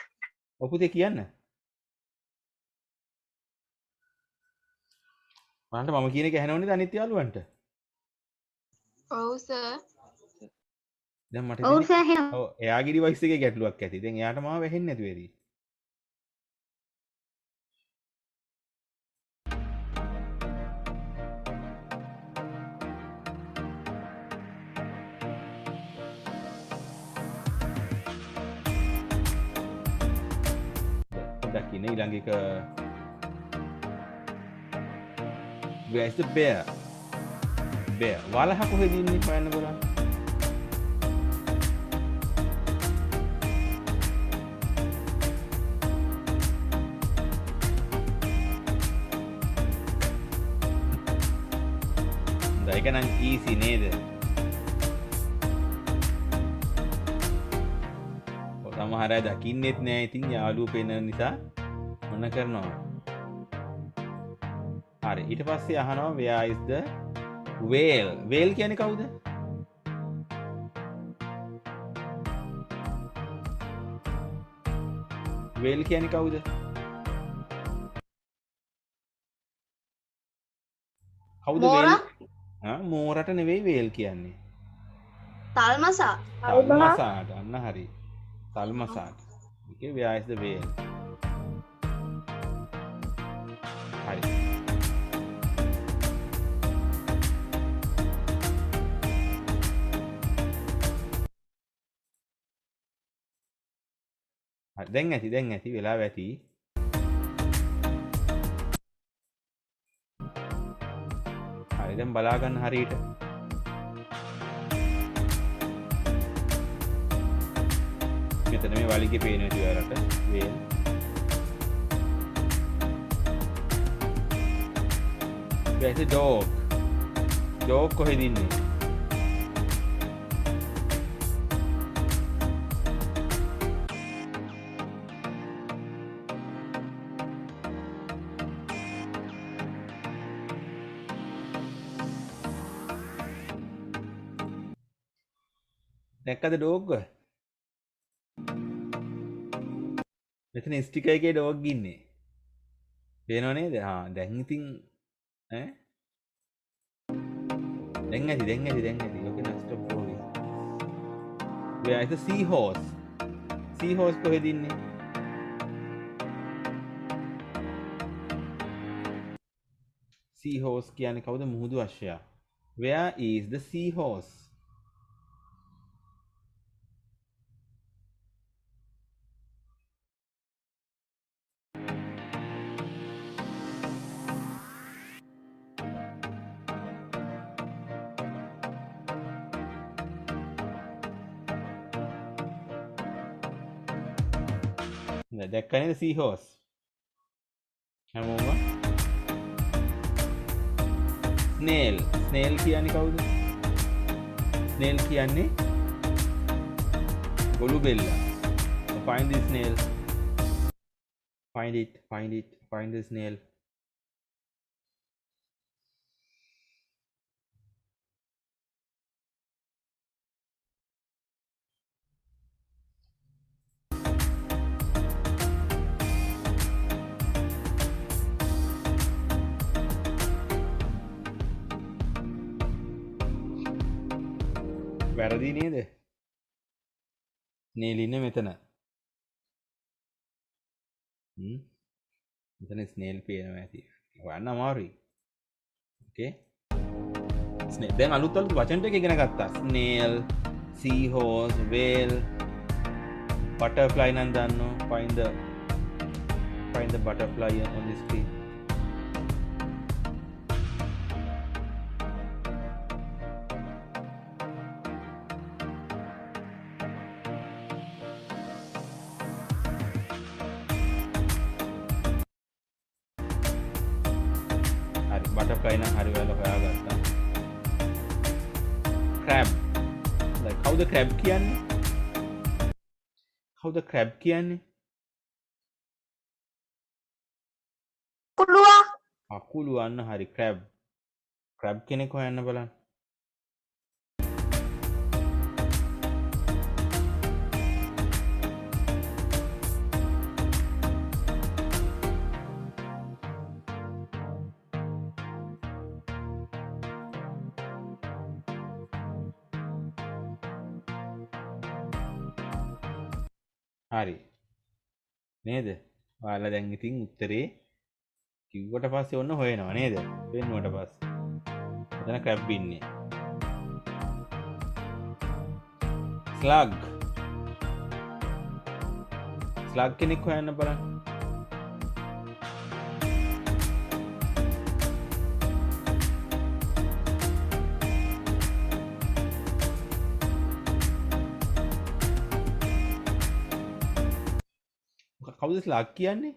ඔපුතේ කියන්න. මන්ට මම කියන එක ඇහෙනවනේ අනිත් යාළුවන්ට. ඔව් සර්. දැන් මට ඔව් හිතෙන්නේ- සර්. ඔව් එයාගේ ඩිවයිස් එකේ ගැටලුවක් ඇති. දැන් එයාට මාව වැහෙන්නේ නැති වෙයි. පොඩ්ඩක් ඉන්න ඊළඟ එක. Where's the bear? Bear. වලහ කොහෙද ඉන්නේ හොයන්න බලන්න. ඒක නම් easy නේද? සමහර අය දකින්නෙත් නෑ. ඉතින් යාළුවෝ පෙන්නන නිසා මොන කරනවා. හරි. ඊට පස්සේ අහනවා where is the whale? whale කියන්නේ කවුද? whale කියන්නේ කවුද? කවුද මෝරා? whale? මෝරට නෙවෙයි whale කියන්නේ. තල්මසා. තල්මසාට. අන්න හරි. තල්මසාට. Okay, where is the whale? හරි. හරි. දැන් ඇති වෙලාව ඇති. හරි දැන් බලා ගන්න හරියට. මෙතන මේ වලිගේ පේනවා ඉතින් ඔයාලට වේල්. Where's the dog? dog කොහෙද ඉන්නේ? දැක්කද ඩෝග්ව? මෙතන ස්ටිකර් එකේ ඩෝග් ඉන්නේ. පේනව නේද? දැන් ඉතින් ඈ දැන් ඇති. Okay, now stop rolling. Where is the seahorse? Seahorse කොහෙද ඉන්නේ? Seahorse කියන්නේ කවුද? මුහුදු අශ්වයා. Where is the seahorse? දැක්ක නේද seahorse? හැමෝම snail කියන්නේ කවුද? snail කියන්නේ ගොළු බෙල්ලා. Find the snail. Find it. Find the snail. වැරදි නේද? snail ඉන්නේ මෙතන. මෙතන snail පේනවා ඇති. හොයන්න අමාරුයි. Okay. දැන් අලුත් වචන ටික ඉගෙන ගත්තා. snail, seahorse, whale, butterfly නම් දන්නෝ. Find the butterfly on the screen. butterfly නම් හරි වෙලා හොයාගත්තා. crab. like කවුද crab කියන්නේ? කුළුවා. අකුළු අන්න හරි crab කෙනෙක් හොයන්න බලන්න. හරි නේද? ඔයාලා දැන් ඉතින් උත්තරේ කිව්වට පස්සේ ඔන්න හොයනවා නේද? වෙන්නුවට පස්සේ. එතන ක්‍රැබ් ඉන්නේ. ස්ලග් කෙනෙක් හොයන්න බලන්න. කවුද ස්ලග් කියන්නේ?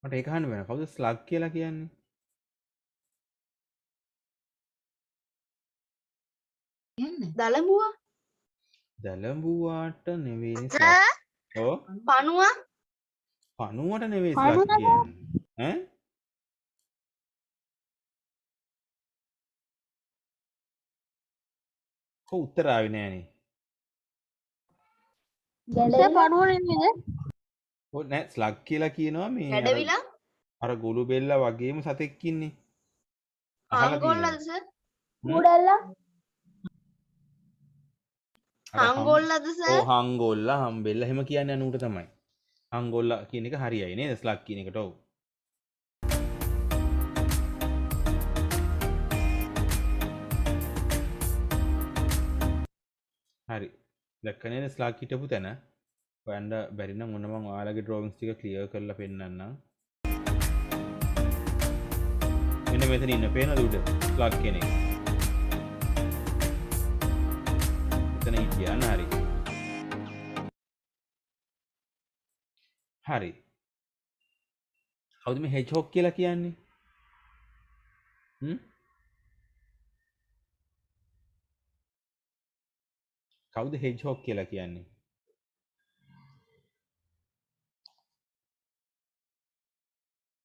මට ඒක අහන්න බෑ. කවුද ස්ලග් කියලා කියන්නේ? දලඹුවාට නෙවෙයි ස්ලග්. ඔව්. පණුවට නෙවෙයි ස්ලග් කියන්නේ. ඈ? කො උත්තර ආවේ නෑනේ. සර් පණුව නෙමෙයිද? ඔව් නෑ ස්ලග් කියලා කියනවා මේ හැඩවිලා අර ගොළු බෙල්ලා වගේම සතෙක් ඉන්නේ. හංගොල්ලද සර්? කුඩල්ලා හංගොල්ලද සර්? ඔව් හංගොල්ලා හම්බෙල්ලා එහෙම කියන්නේ අනුන්ට තමයි. හංගොල්ලා කියන එක හරියයි නේද ස්ලග් කියන එකට. ඔව්. හරි. දැක්ක නේද ස්ලග් හිටපු තැන? හොයන්න බැරි නම් ඔන්න මම ඔයාලගේ ඩ්‍රොයින්ග්ස් ටික ක්ලියර් කරලා පෙන්නන්නම්. මෙන්න මෙතන ඉන්න පේනවද උඩ ස්ලග් කෙනෙක්? එතන හිටියා අන්න හරි. හරි. කවුද මේ හෙජ්හොග් කියලා කියන්නේ? කවුද හෙජ්හොග් කියලා කියන්නේ?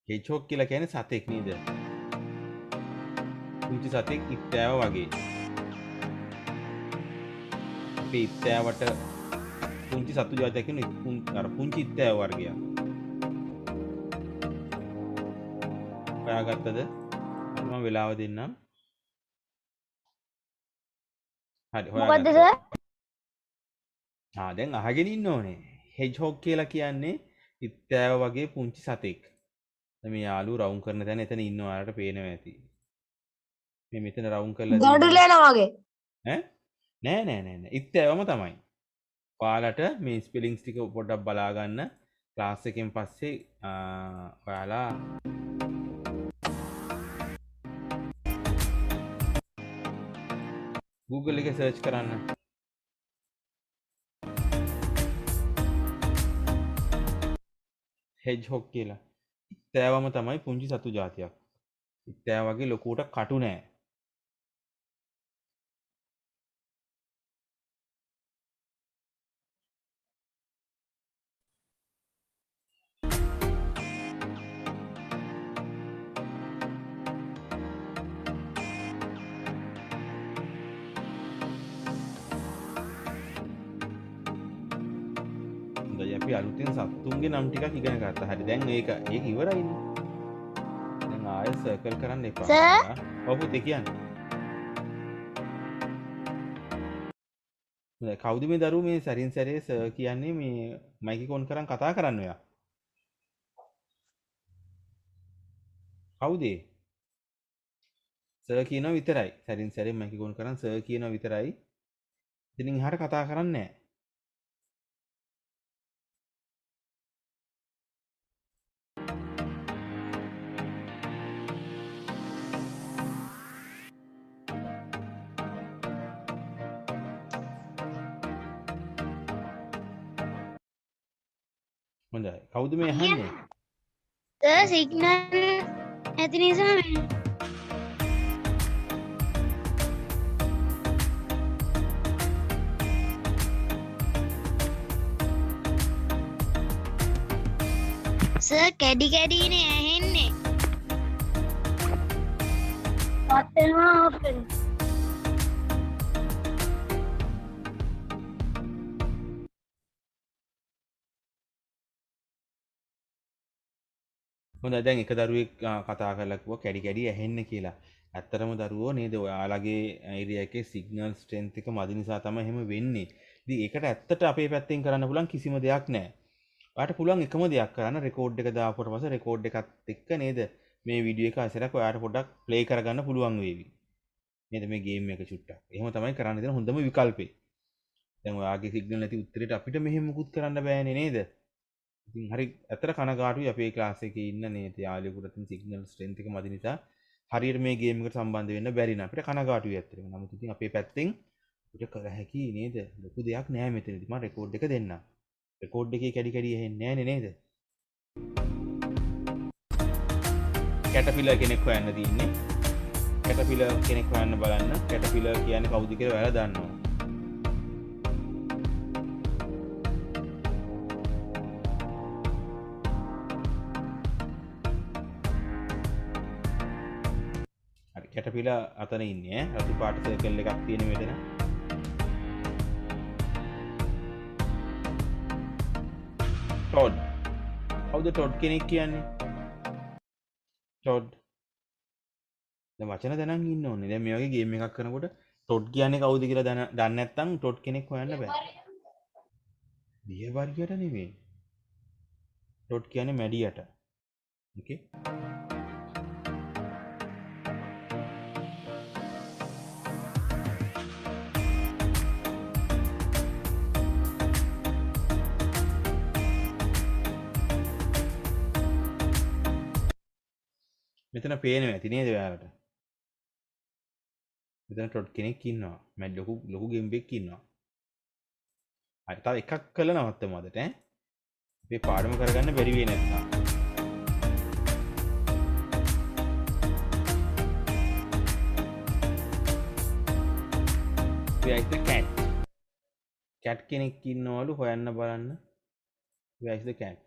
හෙජ්හොග් කියලා කියන්නේ සතෙක් නේද? පුංචි සතෙක් ඉත්තෑව වගේ. අපේ ඉත්තෑවට පුංචි සතු ජාතියක් කියන අර පුංචි ඉත්තෑව වර්ගයක්. හොයාගත්තද? මම වෙලාව දෙන්නම්. හරි මොකද්ද හොයාගත්තා. සර්? දැන් අහගෙන ඉන්න ඕනේ. හෙජ්හොග් කියලා කියන්නේ ඉත්තෑව වගේ පුංචි සතෙක්. දැන් මේ යාළුවෝ රවුම් කරන තැන එතන ඉන්නවා. ඔයාලට පේනවා ඇති. මේ මෙතන රවුම් කරලා ගඩුලේන වගේ. නෑ. ඉත්තෑවම තමයි. ඔයාලට මේ ස්පෙලිංස් ටික පොඩ්ඩක් බලා ගන්න. ක්ලාස් එකෙන් පස්සේ ඔයාලා Google එකේ සර්ච් කරන්න. හෙජ්හොග් කියලා. ඉත්තෑවම තමයි පුංචි සතු ජාතියක්. ඉත්තෑව වගේ ලොකුවට කටු නෑ. හොඳයි අපි අලුතෙන් සත්තුන්ගේ නම් ටිකක් ඉගෙන ගත්තා. හරි දැන් ඒක ඉවරයිනේ. දැන් ආයෙ සර්කල් කරන්න එපා. සර්? ඔව් පුතේ කියන්න. හොඳයි කවුද මේ දරුවෝ මේ සරින් සැරේ සර් කියන්නේ මේ මයික් එක ඔන් කරන් කතා කරන්න ඔයා? කවුද? සර් කියනවා විතරයි. සරින් සැරේ මයික් එක ඔන් කරන් සර් කියනවා විතරයි. ඉතින් එහාට කතා කරන්නේ නැහැ. හොඳයි. කවුද මේ අහන්නේ? සර් සිග්නල් නැති නිසා මේ සර් කැඩි කැඩිනේ ඇහෙන්නේ. ඔත් වෙනවා ඔෆ් වෙනවා. හොඳයි දැන් එක දරුවෙක් කතා කරලා කිව්වා කැඩි කැඩි ඇහෙන්න කියලා. ඇත්තටම දරුවෝ නේද ඔයාලගේ ඒරියා එකේ සිග්නල් ස්ට්‍රෙන්ත් එක මදි නිසා තමයි එහෙම වෙන්නේ. ඉතින් ඒකට ඇත්තට අපේ පැත්තෙන් කරන්න පුළුවන් කිසිම දෙයක් නැහැ. ඔයාලට පුළුවන් එකම දෙයක් කරන්න රෙකෝඩ් එක දාපුවට පස්සේ රෙකෝඩ් එකත් එක්ක නේද මේ වීඩියෝ එක අසරක් ඔයාලට පොඩ්ඩක් ප්ලේ කරගන්න පුළුවන් වේවි. නේද මේ ගේම් එක චුට්ටක්. එහෙම තමයි කරන්න දෙන හොඳම විකල්පේ. දැන් ඔයාගේ සිග්නල් නැති උත්තරේට අපිට මෙහෙම මුකුත් කරන්න බෑනේ නේද? ඉතින් හරි ඇත්තට කනගාටුයි අපේ ක්ලාස් එකේ ඉන්න නේද යාළුවෙකුට තියෙන සිග්නල් ස්ට්‍රෙන්ත් එක මදි නිසා හරියට මේ ගේම් එකට සම්බන්ධ වෙන්න බැරි නේ අපිට කනගාටුයි ඇත්තටම. නමුත් ඉතින් අපේ පැත්තෙන් අපිට කර හැකි නේද ලොකු දෙයක් නෑ මෙතනදි. මම රෙකෝඩ් එක දෙන්නම්. රෙකෝඩ් එකේ කැඩි කැඩි ඇහෙන්නේ නෑනේ නේද? කැටපිලර් කෙනෙක් හොයන්න තියෙන්නේ. කැටපිලර් කෙනෙක් හොයන්න බලන්න. කැටපිලර් කියන්නේ කවුද කියලා ඔයාලා දන්නවා. කැටපිලා අතන ඉන්නේ රතු පාට සර්කල් එකක් තියෙන මෙතන. ටොඩ්. කවුද ටොඩ් කෙනෙක් කියන්නේ? ටොඩ්. දැන් වචන දැනන් ඉන්න ඕනේ. දැන් මේ වගේ ගේම් එකක් කරනකොට ටොඩ් කියන්නේ කවුද කියලා දන්නේ නැත්නම් ටොඩ් කෙනෙක් හොයන්න බෑ. දිය වර්ගයට නෙමෙයි. ටොඩ් කියන්නේ මැඩියට. ඕකේ. මෙතන පේනවා ඇති නේද ඔයාලට? මෙතන ටොඩ් කෙනෙක් ඉන්නවා. මම ලොකු ගෙම්බෙක් ඉන්නවා. හරි තව එකක් කළා නවත්තමු අදට ඈ. අපි පාඩම කරගන්න බැරි වෙයි නැත්නම්. Where is the cat? cat කෙනෙක් ඉන්නවලු හොයන්න බලන්න. Where is the cat?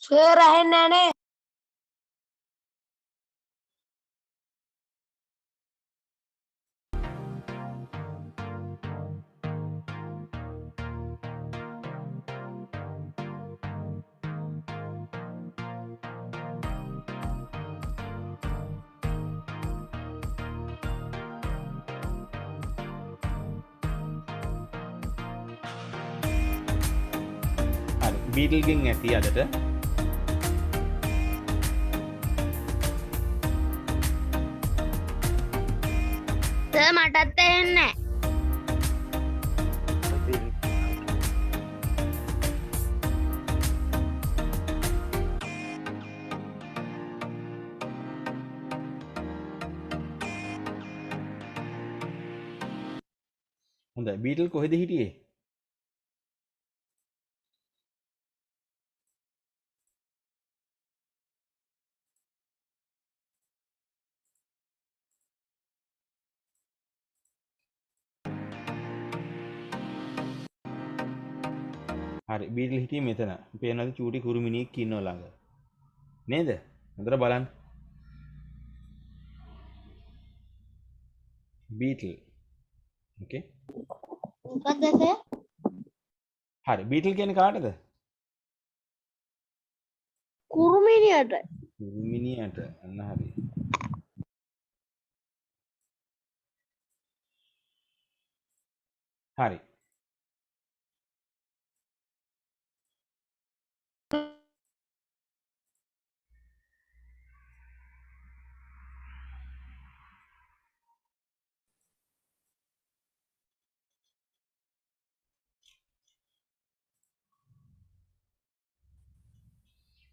Sir ඇහෙන්නේ නැහනේ. හරි බීටල්ගෙන් ඇති අදට සර් මටත් ඇහෙන්නේ නැහැ. හොඳයි බීටල් කොහෙද හිටියේ හරි බීටල් හිටියේ මෙතන පේනවද චූටි කුරුමිනියෙක් ඉන්නව ළඟ නේද හොඳට බලන්න බීටල් ඕකේ මොකක්ද සර්? හරි බීටල් කියන්නේ කාටද කුරුමිනියට. කුරුමිනියට අන්න හරි හරි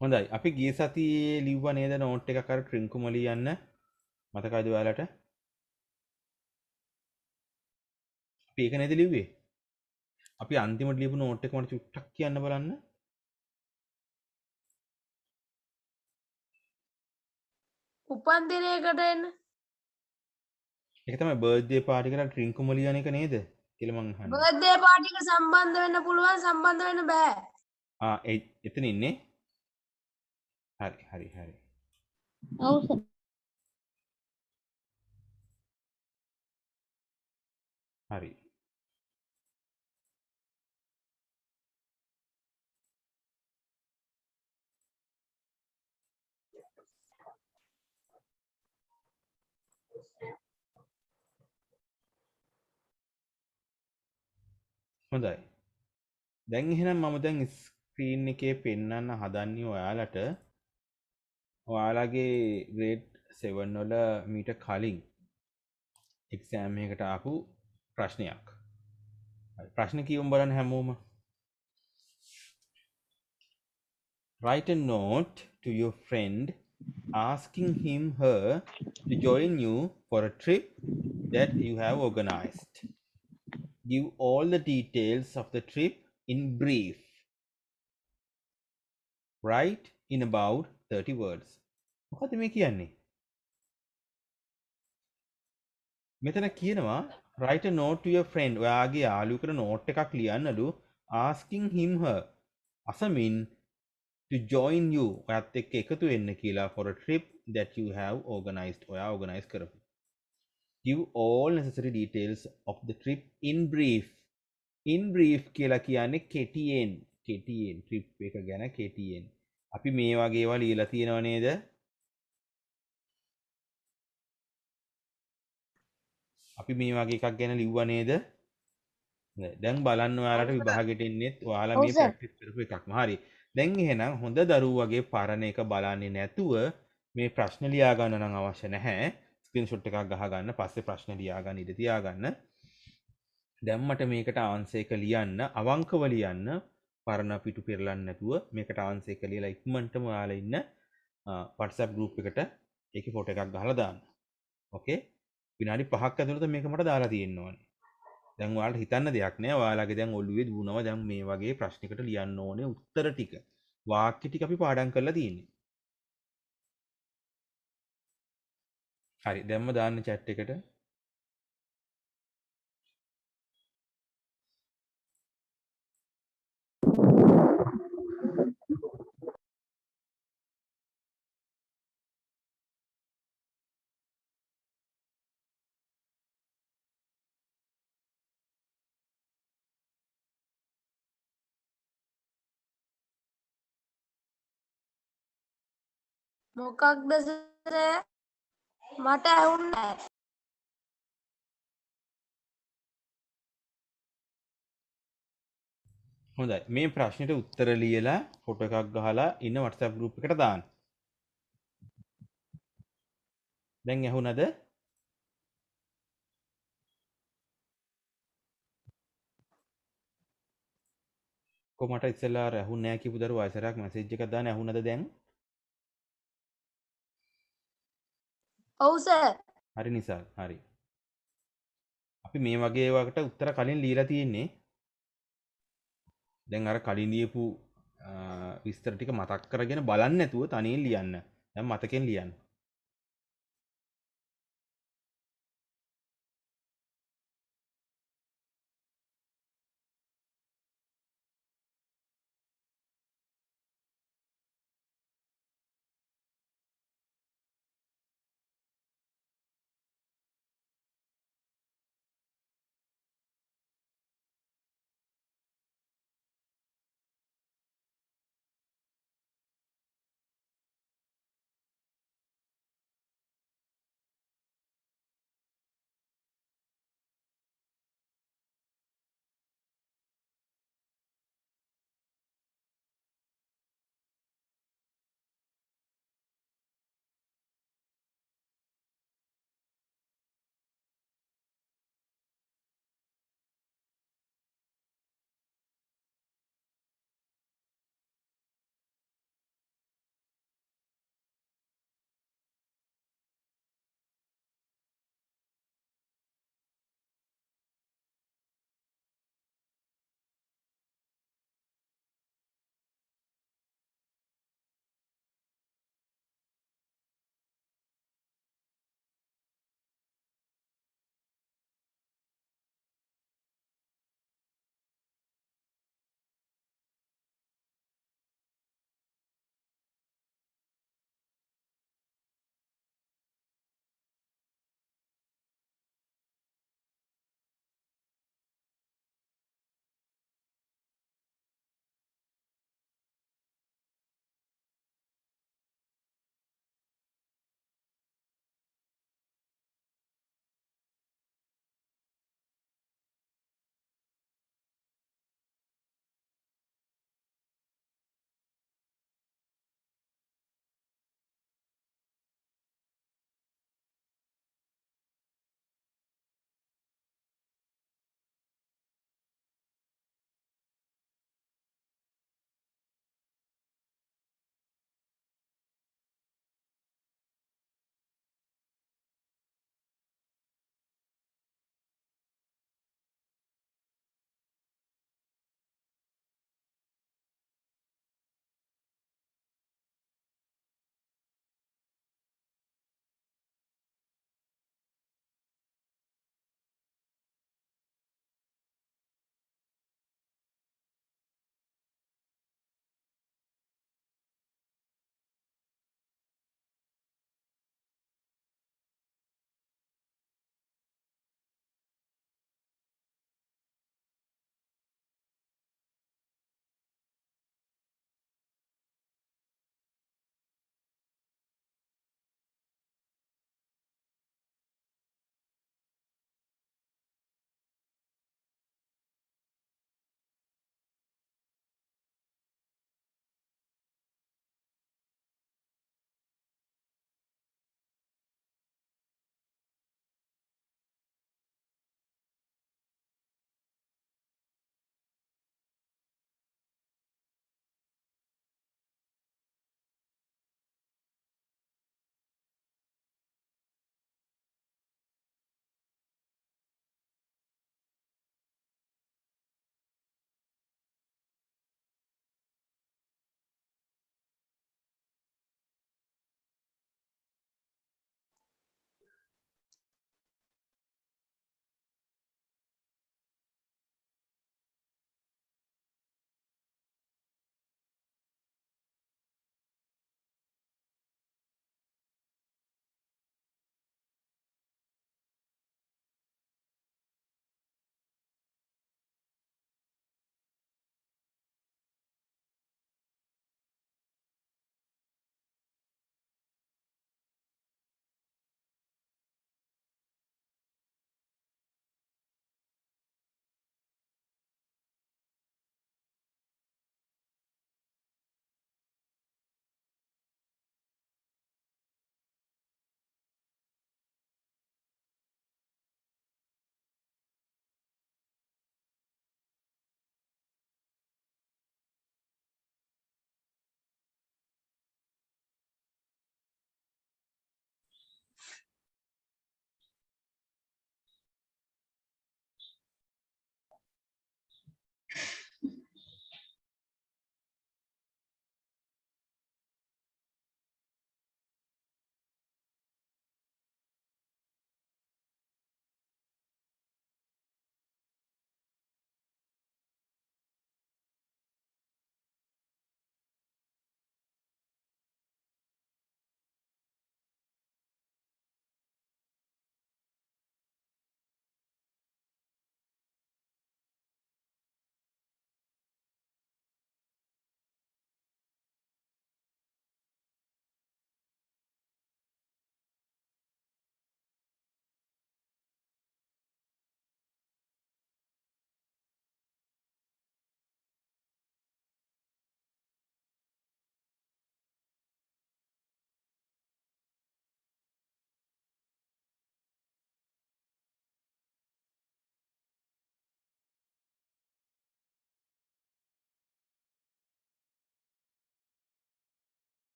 හොඳයි අපි ගිය සතියේ ලිව්වා නේද නෝට් එකක් අර ට්‍රින්කුම ලියන්න මතකයිද ඔයාලට අපි ඒක නේද ලිව්වේ අපි අන්තිමට ලියපු නෝට් එක මට චුට්ටක් කියන්න බලන්න උපන් දිනයකට එන්න. ඒක තමයි බර්ත්ඩේ පාටි කරලා ට්‍රින්කුම ලියන එක නේද කියලා මං අහන්නේ බර්ත්ඩේ පාටි එක සම්බන්ධ වෙන්න පුළුවන් සම්බන්ධ වෙන්න බෑ. එතන ඉන්නේ හරි හරි හරි ඔව් සර්. හරි හොඳයි දැන් එහෙනම් මම දැන් ස්ක්‍රීන් එකේ පෙන්වන්න හදන්නේ ඔයාලට ඔයාලගේ ග්‍රේඩ් 7 වල මීට කලින් එක්සෑම් එකකට ආපු ප්‍රශ්නයක් හරි ප්‍රශ්න කියමු බලන්න හැමෝම write a note to your friend asking him her to join you for a trip that you have organized give all the details of the trip in brief write in about 30 words මොකද මේ කියන්නේ මෙතන කියනවා write a note to your friend ඔයාගේ යාළුවෙකුට note එකක් ලියන්නලු asking him her අසමින් to join you ඔයත් එක්ක එකතු වෙන්න කියලා for a trip that you have organized ඔයා organize කරපු give all necessary details of the trip in brief කියලා කියන්නේ කෙටියෙන් trip එක ගැන කෙටියෙන් අපි මේ වගේ ඒවා ලියලා තියෙනව නේද අපි මේ වගේ එකක් ගැන ලිව්වා නේද දැන් බලන්න ඔයාලට විභාගෙට එන්නෙත් ඔයාලා මේ ප්‍රැක්ටිස් කරපු එකක්ම හරි දැන් එහෙනම් හොඳ දරුවෝ වගේ පරණ එක බලන්නේ නැතුව මේ ප්‍රශ්න ලියා ගන්න නම් අවශ්‍ය නැහැ ස්ක්‍රීන්ෂොට් එකක් ගහ ගන්න පස්සේ ප්‍රශ්න ලියා ගන්න ඉඳ තියා ගන්න දැන් මට මේකට ආන්සර් එක ලියන්න අවංකව ලියන්න පරණ පිටු පෙරලන්න නැතුව මේකට ආන්සර් එක ලියලා ඉක්මනටම ඔයාලා ඉන්න WhatsApp group එකට ඒකේ ෆොටෝ එකක් ගහලා දාන්න ඕකේ විනාඩි 5ක් ඇතුළත මේක මට දාලා තියෙන්න ඕනේ දැන් ඔයාලට හිතන්න දෙයක් නෑ ඔයාලගේ දැන් ඔළුවේ දුවනවා දැන් මේ වගේ ප්‍රශ්නයකට ලියන්න ඕනේ උත්තර ටික වාක්‍ය ටික අපි පාඩම් කරලා තියෙන්නේ හරි දැන්ම දාන්න chat එකට මොකක්ද සර්? මට ඇහුන්නේ නැහැ. හොඳයි. මේ ප්‍රශ්නෙට උත්තර ලියලා ෆොටෝ එකක් ගහලා ඉන්න WhatsApp group එකට දාන්න. දැන් ඇහුණද? කොහමට ඉස්සෙල්ලා ඇහුන්නේ නැහැ කියපු දරුවා ආයෙසරයක් මැසේජ් එකක් දාන්න ඇහුණද දැන්? ඔව් සර්. හරි නිසා. හරි. අපි මේ වගේ ඒවාකට උත්තර කලින් ලියලා තියෙන්නේ. දැන් අර කලින් ලියපු විස්තර ටික මතක් කරගෙන බලන්න නැතුව තනියෙන් ලියන්න. දැන් මතකෙන් ලියන්න.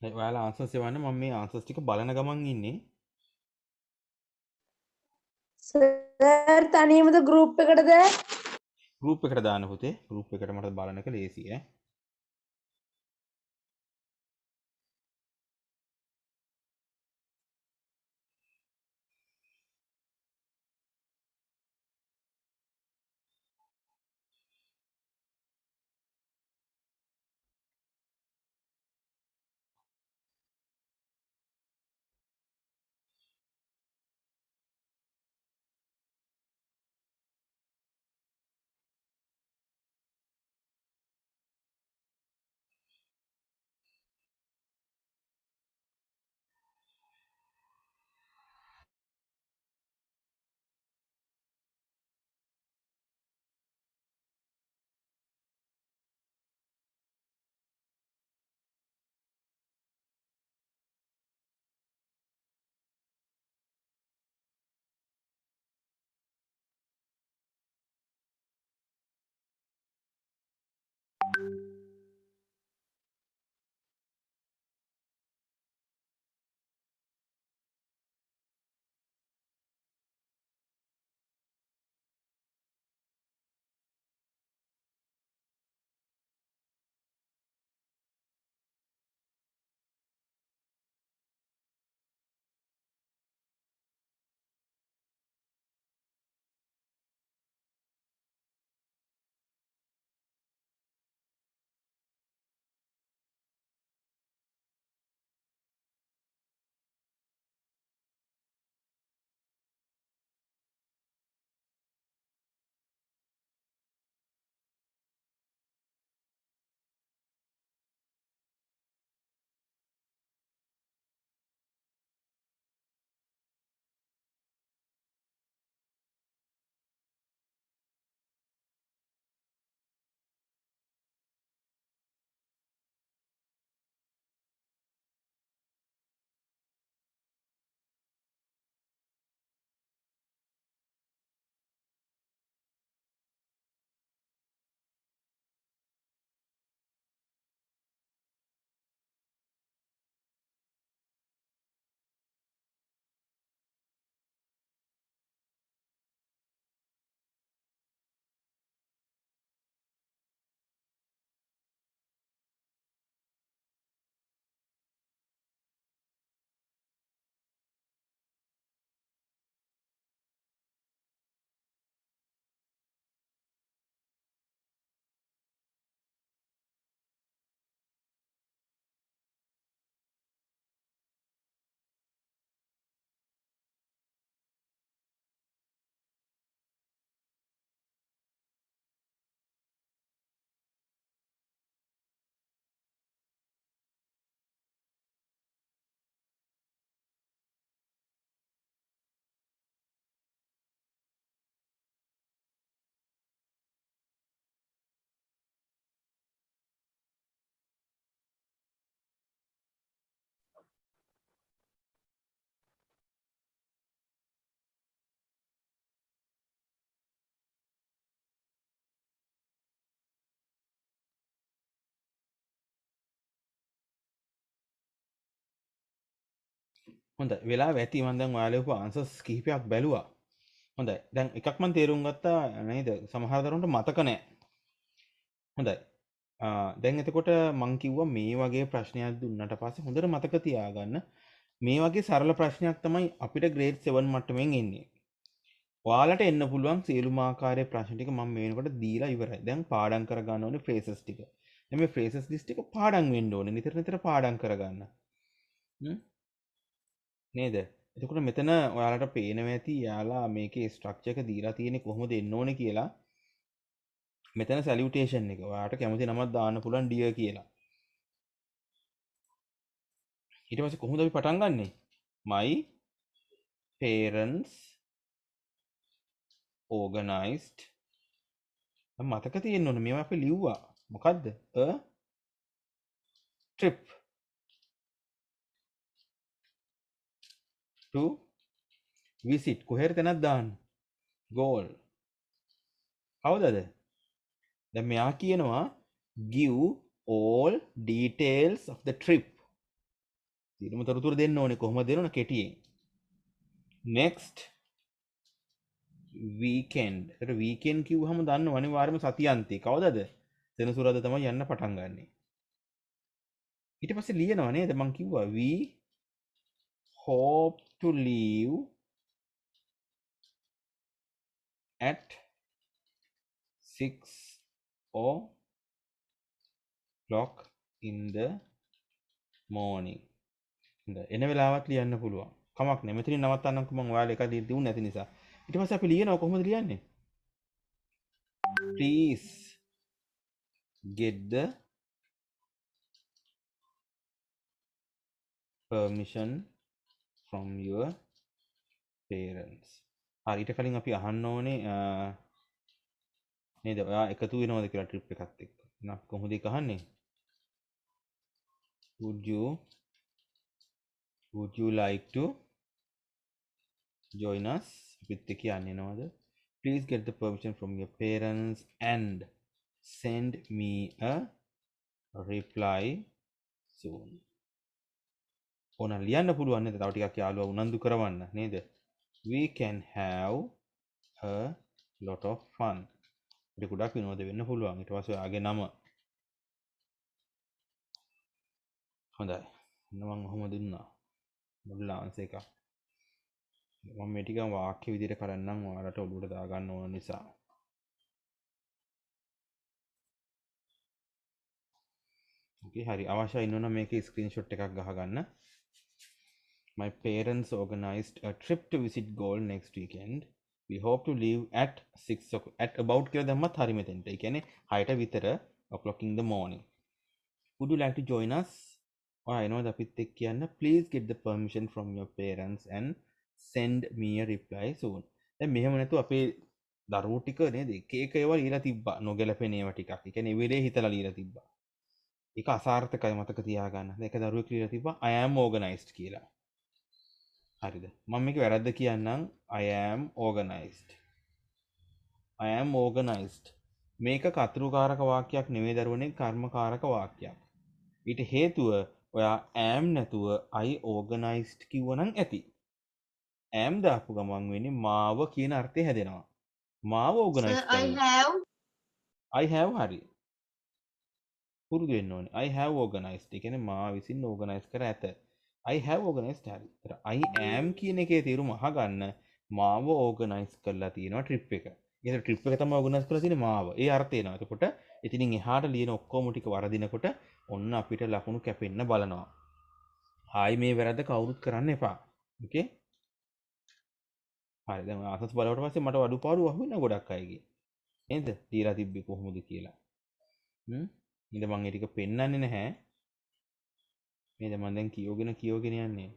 ඔයාලා ආන්සර්ස් එවන්න මම මේ ආන්සර්ස් ටික බලන ගමන් ඉන්නේ. සර් තනියමද ගෲප් එකටද? ගෲප් එකට දාන්න පුතේ. ගෲප් එකට මට බලන එක ලේසි ඈ. හොඳයි වෙලාව ඇති මම දැන් ඔයාලා ලියපු ආන්සර්ස් කිහිපයක් බැලුවා. හොඳයි දැන් එකක් මම තේරුම් ගත්තා නේද? සමහර දරුවන්ට මතක නැහැ. හොඳයි. දැන් එතකොට මං කිව්වා මේ වගේ ප්‍රශ්නයක් දුන්නට පස්සේ හොඳට මතක තියාගන්න මේ වගේ සරල ප්‍රශ්නයක් තමයි අපිට ග්‍රේඩ් 7 මට්ටමින් එන්නේ. ඔයාලට එන්න පුළුවන් සියලුම ආකාරයේ ප්‍රශ්න ටික මම මේ වෙනකොට දීලා ඉවරයි. දැන් පාඩම් කරගන්න ඕනේ ෆ්‍රේසස් ටික. දැන් මේ ෆ්‍රේසස් ලිස්ට් එක පාඩම් වෙන්න ඕනේ. නිතර නිතර පාඩම් කරගන්න. නේද? එතකොට මෙතන ඔයාලට පේනවා ඇති යාලා මේකේ ස්ට්‍රක්චර් එක දීලා තියෙන්නේ කොහොමද එන්න ඕනේ කියලා. මෙතන සැලියුටේෂන් එක. ඔයාලට කැමති නමක් දාන්න පුළුවන් ඩියර් කියලා. ඊට පස්සේ කොහොමද අපි පටන් ගන්නෙ? my parents organized මතක තියෙන්න ඕනේ මේවා අපි ලිව්වා. මොකද්ද? a trip to visit කොහෙර තැනක් දාන්න. goal. හවුදද? දැන් මෙයා කියනවා give all details of the trip. සියලුම තොරතුරු දෙන්න ඕනේ කොහොමද දෙනවනේ කෙටියෙන්. next weekend. ඒතර weekend කිව්වහම දන්නව අනිවාර්යයෙන්ම සතියන්තේ. කවදද? සෙනසුරාදා තමයි යන්න පටන් ගන්නෙ. ඊට පස්සේ ලියනවා නේද? මං කිව්වා we hope to leave at 6 o'clock in the morning. එන වෙලාවත් ලියන්න පුළුවන්. කමක් නෑ. මෙතනින් නවත්තන්නම්කෝ මම ඔයාලා එක දිනුනේ නැති නිසා. ඊට පස්සේ අපි ලියනවා කොහොමද ලියන්නේ? Please get the permission from your parents. හරි ඊට කලින් අපි අහන්න ඕනේ නේද? ඔයා එකතු වෙනවද කියලා ට්‍රිප් එකත් එක්ක. එහෙනම් කොහොමද ඒක අහන්නේ? Would you like to join us? අපිත් එක්ක යන්නේ නේද? Please get the permission from your parents and send me a reply soon. ඕන ලියන්න පුළුවන් නේද? තව ටිකක් යාළුවා උනන්දු කරවන්න නේද? We can have a lot of fun. ඒක ගොඩක් විනෝද වෙන්න පුළුවන්. ඊට පස්සේ ඔයාගේ නම. හොඳයි. මම ඔහොම දුන්නා. මොඩල් ආන්සර් එක. මම මේ ටික වාක්‍ය විදිහට කරන්නම් ඔයාලට ඔළුවට දාගන්න ඕන නිසා. Okay, හරි. අවශ්‍යයි ඉන්නවනම් මේකේ ස්ක්‍රීන්ෂොට් එකක් ගහගන්න. My parents organized a trip to visit Galle next weekend. We hope to leave at 6 o'clock. At about කියලා දැම්මත් හරි මෙතෙන්ට. ඒ කියන්නේ 6ට විතර o'clock in the morning. Would you like to join us? ඔයා එනවද අපිත් එක්ක කියන්න? Please get the permission from your parents and send me a reply soon. දැන් මෙහෙම නැතුව අපේ දරුවෝ ටික නේද එක එක ඒවා ලියලා තිබ්බා. නොගැලපෙන ඒවා ටිකක්. ඒ කියන්නේ ඒ වෙලේ හිතලා ලියලා තිබ්බා. ඒක අසාර්ථකයි මතක තියාගන්න. දැන් එක දරුවෙක් ලියලා තිබ්බා I am organized කියලා. හරිද? මම මේක වැරද්ද කියන්නම් I am organized. I am organized. මේක කතුරුකාරක වාක්‍යයක් නෙවෙයි දරුවනේ කර්මකාරක වාක්‍යයක්. ඊට හේතුව ඔයා am නැතුව I organized කිව්වනම් ඇති. am දාපු ගමන් වෙන්නේ මාව කියන අර්ථය හැදෙනවා. මාව organized කරනවා. I have හරි. පුරුදු වෙන්න ඕනේ. I have organized. ඒ කියන්නේ මා විසින් organize කර ඇත. I have organized හරි. ඒතර I am කියන එකේ තේරුම අහගන්න මාව organize කරලා තියෙනවා trip එක. ඒතර trip එක තමයි organize කරලා තියෙන්නේ මාව. ඒ අර්ථය එනවා. එතකොට ඉතින් එහාට ලියන ඔක්කොම ටික වරදිනකොට ඔන්න අපිට ලකුණු කැපෙන්න බලනවා. ආයි මේ වැරද්ද කවුරුත් කරන්න එපා. ඕකේ? හරි. දැන් ආසස් බලවට පස්සේ මට අඩුපාඩු අහුවෙන ගොඩක් අයගේ. නේද? දීලා තිබ්බේ කොහොමද කියලා. ඉතින් මම ඒ ටික පෙන්වන්නේ නැහැ. නේද? මම දැන් කියෝගෙන යන්නේ.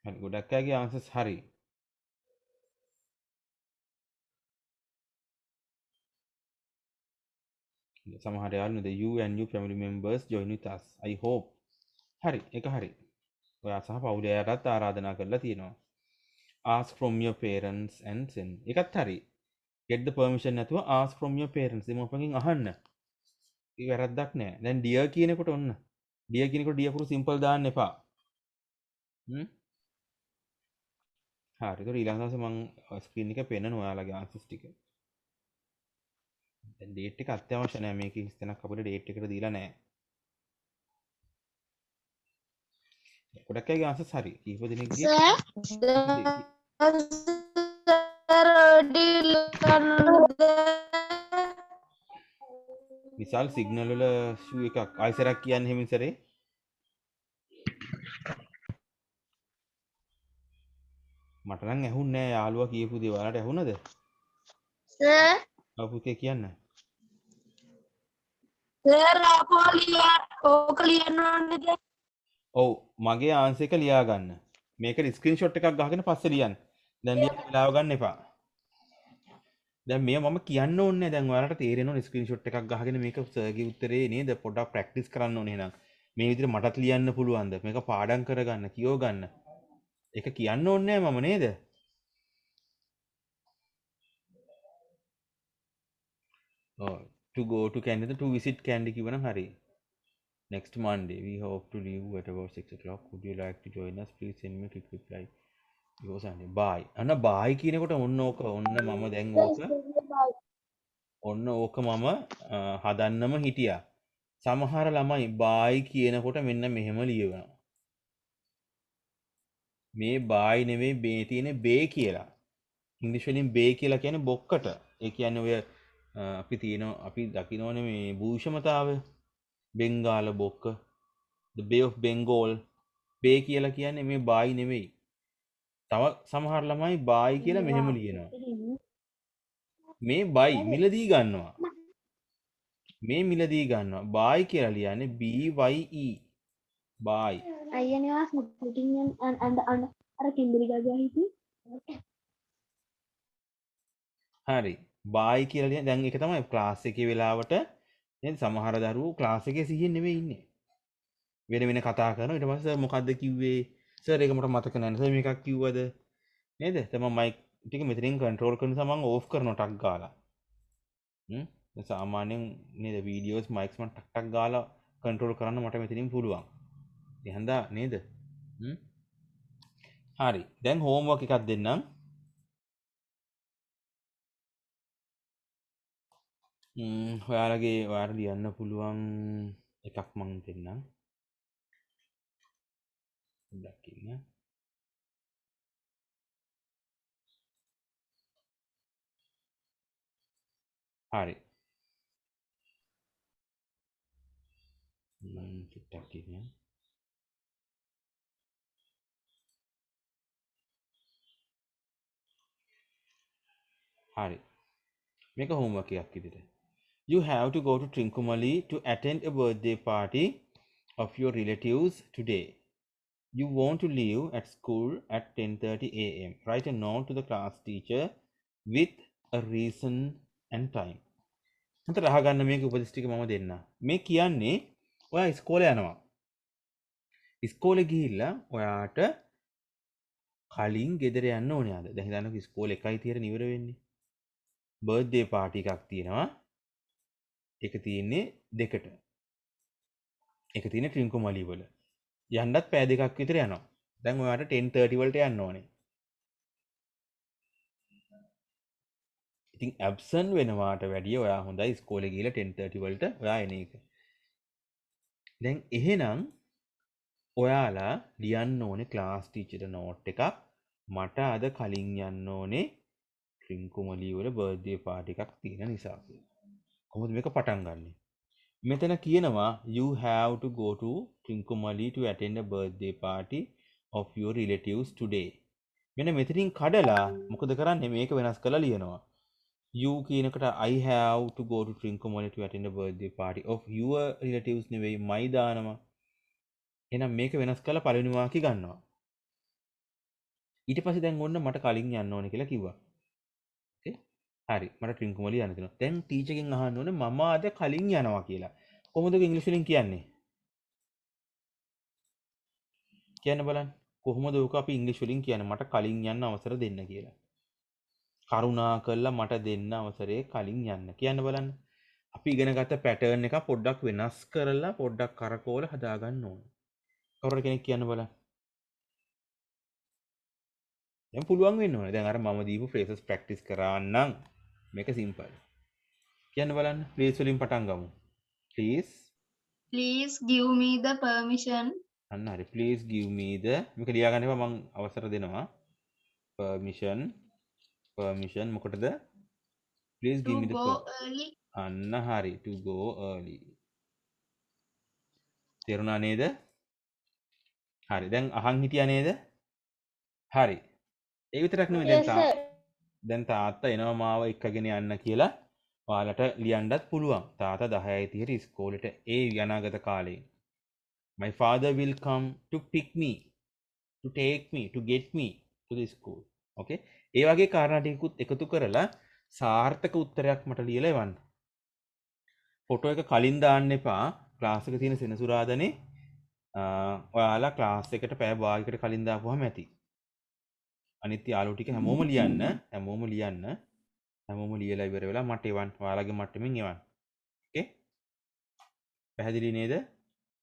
හරි. ගොඩක් අයගේ ආන්සර්ස් හරි. සමහර යාළුවෝ the you and your family members join with us. I hope. හරි. ඒක හරි. ඔයා සහ පවුලේ අයටත් ආරාධනා කරලා තියෙනවා. Ask from your parents and send. ඒකත් හරි. Get the permission නැතුව ask from your parents. දෙමව්පියන්ගෙන් අහන්න. ඒක වැරද්දක් නෑ. දැන් dear කියනකොට ඔන්න. dear කියනකොට dear පුරු simple දාන්න එපා. හ්ම්. හරි. ඒක ඊළඟ දවසේ මම ස්ක්‍රීන් එක පෙන්නනවා ඔයාලගේ ආන්සර්ස් ටික. දැන් ඩේට් එක අත්‍යවශ්‍ය නෑ මේකේ හිස්තැනක් අපිට ඩේට් එකට දීලා නෑ. ගොඩක් අයගේ ආන්සර්ස් හරි. කීප දෙනෙක්ගේ විශාල සිග්නල් වල ෂූ එකක් ආයිසරක් කියන්නේ හැමින් සරේ. මට නම් ඇහුන්නේ නෑ යාළුවා කියපු දේ. ඔයාලට ඇහුණද? සර් අපුතේ කියන්න. සර් ඕක ලියන්න ඕනේද? ඔව් මගේ ආන්සර් එක ලියා ගන්න. මේකට ස්ක්‍රීන්ෂොට් එකක් ගහගෙන පස්සේ ලියන්න. දැන් ලියන්න වෙලාව ගන්න එපා. දැන් මේ මම කියන්න ඕනේ දැන් ඔයාලට තේරෙනවා ස්ක්‍රීන්ෂොට් එකක් ගහගෙන මේක සර්ගේ උත්තරේ නේද පොඩ්ඩක් ප්‍රැක්ටිස් කරන්න ඕනේ එහෙනම්. මේ විදිහට මටත් ලියන්න පුළුවන්ද? මේක පාඩම් කරගන්න, කියව ගන්න. ඒක කියන්න ඕනේ මම නේද? to go to Canada to visit Candy කිව්වනම් හරි. next Monday. We hope to leave at about 6 o'clock. Would you like to join us? Please send me a quick reply. Before Sunday. Bye. අන්න bye කියනකොට ඔන්න මම දැන් ඔන්න ඕක මම හදන්නම හිටියා. සමහර ළමයි bye කියනකොට මෙන්න මෙහෙම ලියවනවා. මේ bye නෙවෙයි මේ තියෙන්නේ බේ කියලා. ඉංග්‍රීසි වලින් බේ කියලා කියන්නේ බොක්කට. ඒ කියන්නේ ඔය අපි දකිනෝනේ මේ භූෂමතාවය. බෙන්ගාල බොක්ක. The Bay of Bengal. බේ කියලා කියන්නේ මේ bye නෙවෙයි. තව සමහර ළමයි bye කියලා මෙහෙම ලියනවා. මේ bye මිලදී ගන්නවා. මේ මිලදී ගන්නවා. bye කියලා ලියන්නේ BYE. bye. අයියනේ ස්මුටින් and අර කිම්බරි ගාගේ හිටි හරි. bye කියලා ලියන දැන් ඒක තමයි ක්ලාස් එකේ වෙලාවට නේද සමහර දරුවෝ ක්ලාස් එකේ සිහියෙන් නෙවෙයි ඉන්නේ. වෙන කතා කරනවා. ඊට පස්සේ මොකද්ද කිව්වේ? සර් ඒක මට මතක නැහැ. සර් මේකක් කිව්වද? නේද? තමයි මයික් ටික මෙතනින් කන්ට්‍රෝල් කරන නිසා මම ඕෆ් කරනවා ටක් ගාලා. දැන් සාමාන්‍යයෙන් නේද වීඩියෝස් මයික්ස් මම ටක් ගාලා කන්ට්‍රෝල් කරන්න මට මෙතනින් පුළුවන්. එහෙනම් නේද? හරි. දැන් හෝම්වර්ක් එකක් දෙන්නම්. ඔයාලට ලියන්න පුළුවන් එකක් මම දෙන්නම්. පොඩ්ඩක් ඉන්න. හරි. පොඩ්ඩක් ඉන්න. හරි. මේක හෝම්වර්ක් එකක් විදිහට. You have to go to Trincomalee to attend a birthday party of your relatives today. You want to leave at school at 10:30 a.m. Write a note to the class teacher with a reason and time. මට රහගන්න මේක උපදෙස් ටික මම දෙන්න. මේ කියන්නේ ඔයා ඉස්කෝලේ යනවා. ඉස්කෝලේ ගිහිල්ලා ඔයාට කලින් ගෙදර යන්න ඕනේ ආද. දැන් හිතන්නකෝ ඉස්කෝලේ 1:30ට ඉවර වෙන්නේ. බර්ත්ඩේ පාටි එකක් තියෙනවා. එක තියෙන්නේ 2ට. එක තියෙන්නේ ට්‍රින්කෝමලී වල. යන්නත් පෑ 2ක් විතර යනවා. දැන් ඔයාට 10:30 වලට යන්න ඕනේ. ඉතින් ඇබ්සන්ට් වෙනවාට වැඩිය ඔයා හොඳයි ඉස්කෝලේ ගිහලා 10:30 වලට ඔයා එන එක. දැන් එහෙනම් ඔයාලා ලියන්න ඕනේ ක්ලාස් ටීචර්ට නෝට් එකක්. මට අද කලින් යන්න ඕනේ ට්‍රින්කෝමලී වල බර්ත්ඩේ පාටි එකක් තියෙන නිසා කියලා. කොහොමද මේක පටන් ගන්නෙ? මෙතන කියනවා you have to go to Trincomalee to attend a birthday party of your relatives today. මෙන්න මෙතනින් කඩලා මොකද කරන්නේ මේක වෙනස් කරලා ලියනවා. you කියනකට I have to go to Trincomalee to attend a birthday party of your relatives නෙවෙයි my දානවා. එහෙනම් මේක වෙනස් කරලා පළවෙනි වාක්‍ය ගන්නවා. ඊට පස්සේ දැන් ඔන්න මට කලින් යන්න ඕනේ කියලා කිව්වා. හරි මට ට්‍රින්කෝමලී යන්න තියෙනවා. දැන් ටීචර්ගෙන් අහන්න ඕනේ මම අද කලින් යනවා කියලා. කොහොමද ඔක ඉංග්‍රීසි වලින් කියන්නේ? කියන්න බලන්න. කොහොමද ඔක අපි ඉංග්‍රීසි වලින් කියන්නේ මට කලින් යන්න අවසර දෙන්න කියලා. කරුණා කරලා මට දෙන්න අවසරය කලින් යන්න. කියන්න බලන්න. අපි ඉගෙන ගත්ත පැටර්න් එක පොඩ්ඩක් වෙනස් කරලා පොඩ්ඩක් කරකවලා හදා ගන්න ඕනේ. කවුරු කෙනෙක් කියන්න බලන්න. දැන් පුළුවන් වෙන්න ඕනේ. දැන් අර මම දීපු phrases practice කරාන්නම්. මේක සිම්පල්. කියන්න බලන්න. please වලින් පටන් ගමු. Please give me the permission. අන්න හරි. please give me the මේක ලියා ගන්න එපා මම අවසර දෙනවා. permission මොකටද? please give me the To go early. අන්න හරි. to go early. තේරුණා නේද? හරි. දැන් අහන් හිටියා නේද? හරි. ඒ විතරක් නෙමෙයි දැන් තාත්තා එනවා මාව එක්කගෙන යන්න කියලා ඔයාලට ලියන්නත් පුළුවන්. තාත්තා 10:30 ඉස්කෝලේට ඒ අනාගත කාලේ. My father will come to pick me, to take me, to get me to the school. Okay? ඒ වගේ කාරණා ටිකකුත් එකතු කරලා සාර්ථක උත්තරයක් මට ලියලා එවන්න. ෆොටෝ එක කලින් දාන්න එපා. ක්ලාස් එක තියෙන සෙනසුරාදානේ ඔයාලා ක්ලාස් එකට පැය භාගයකට කලින් දාපුවාම ඇති. අනිත් යාළුවෝ ටික හැමෝම ලියන්න හැමෝම ලියලා ඉවර වෙලා මට එවන්න ඔයාලගේ මට්ටමින් එවන්න. ඕකේ? පැහැදිලි නේද?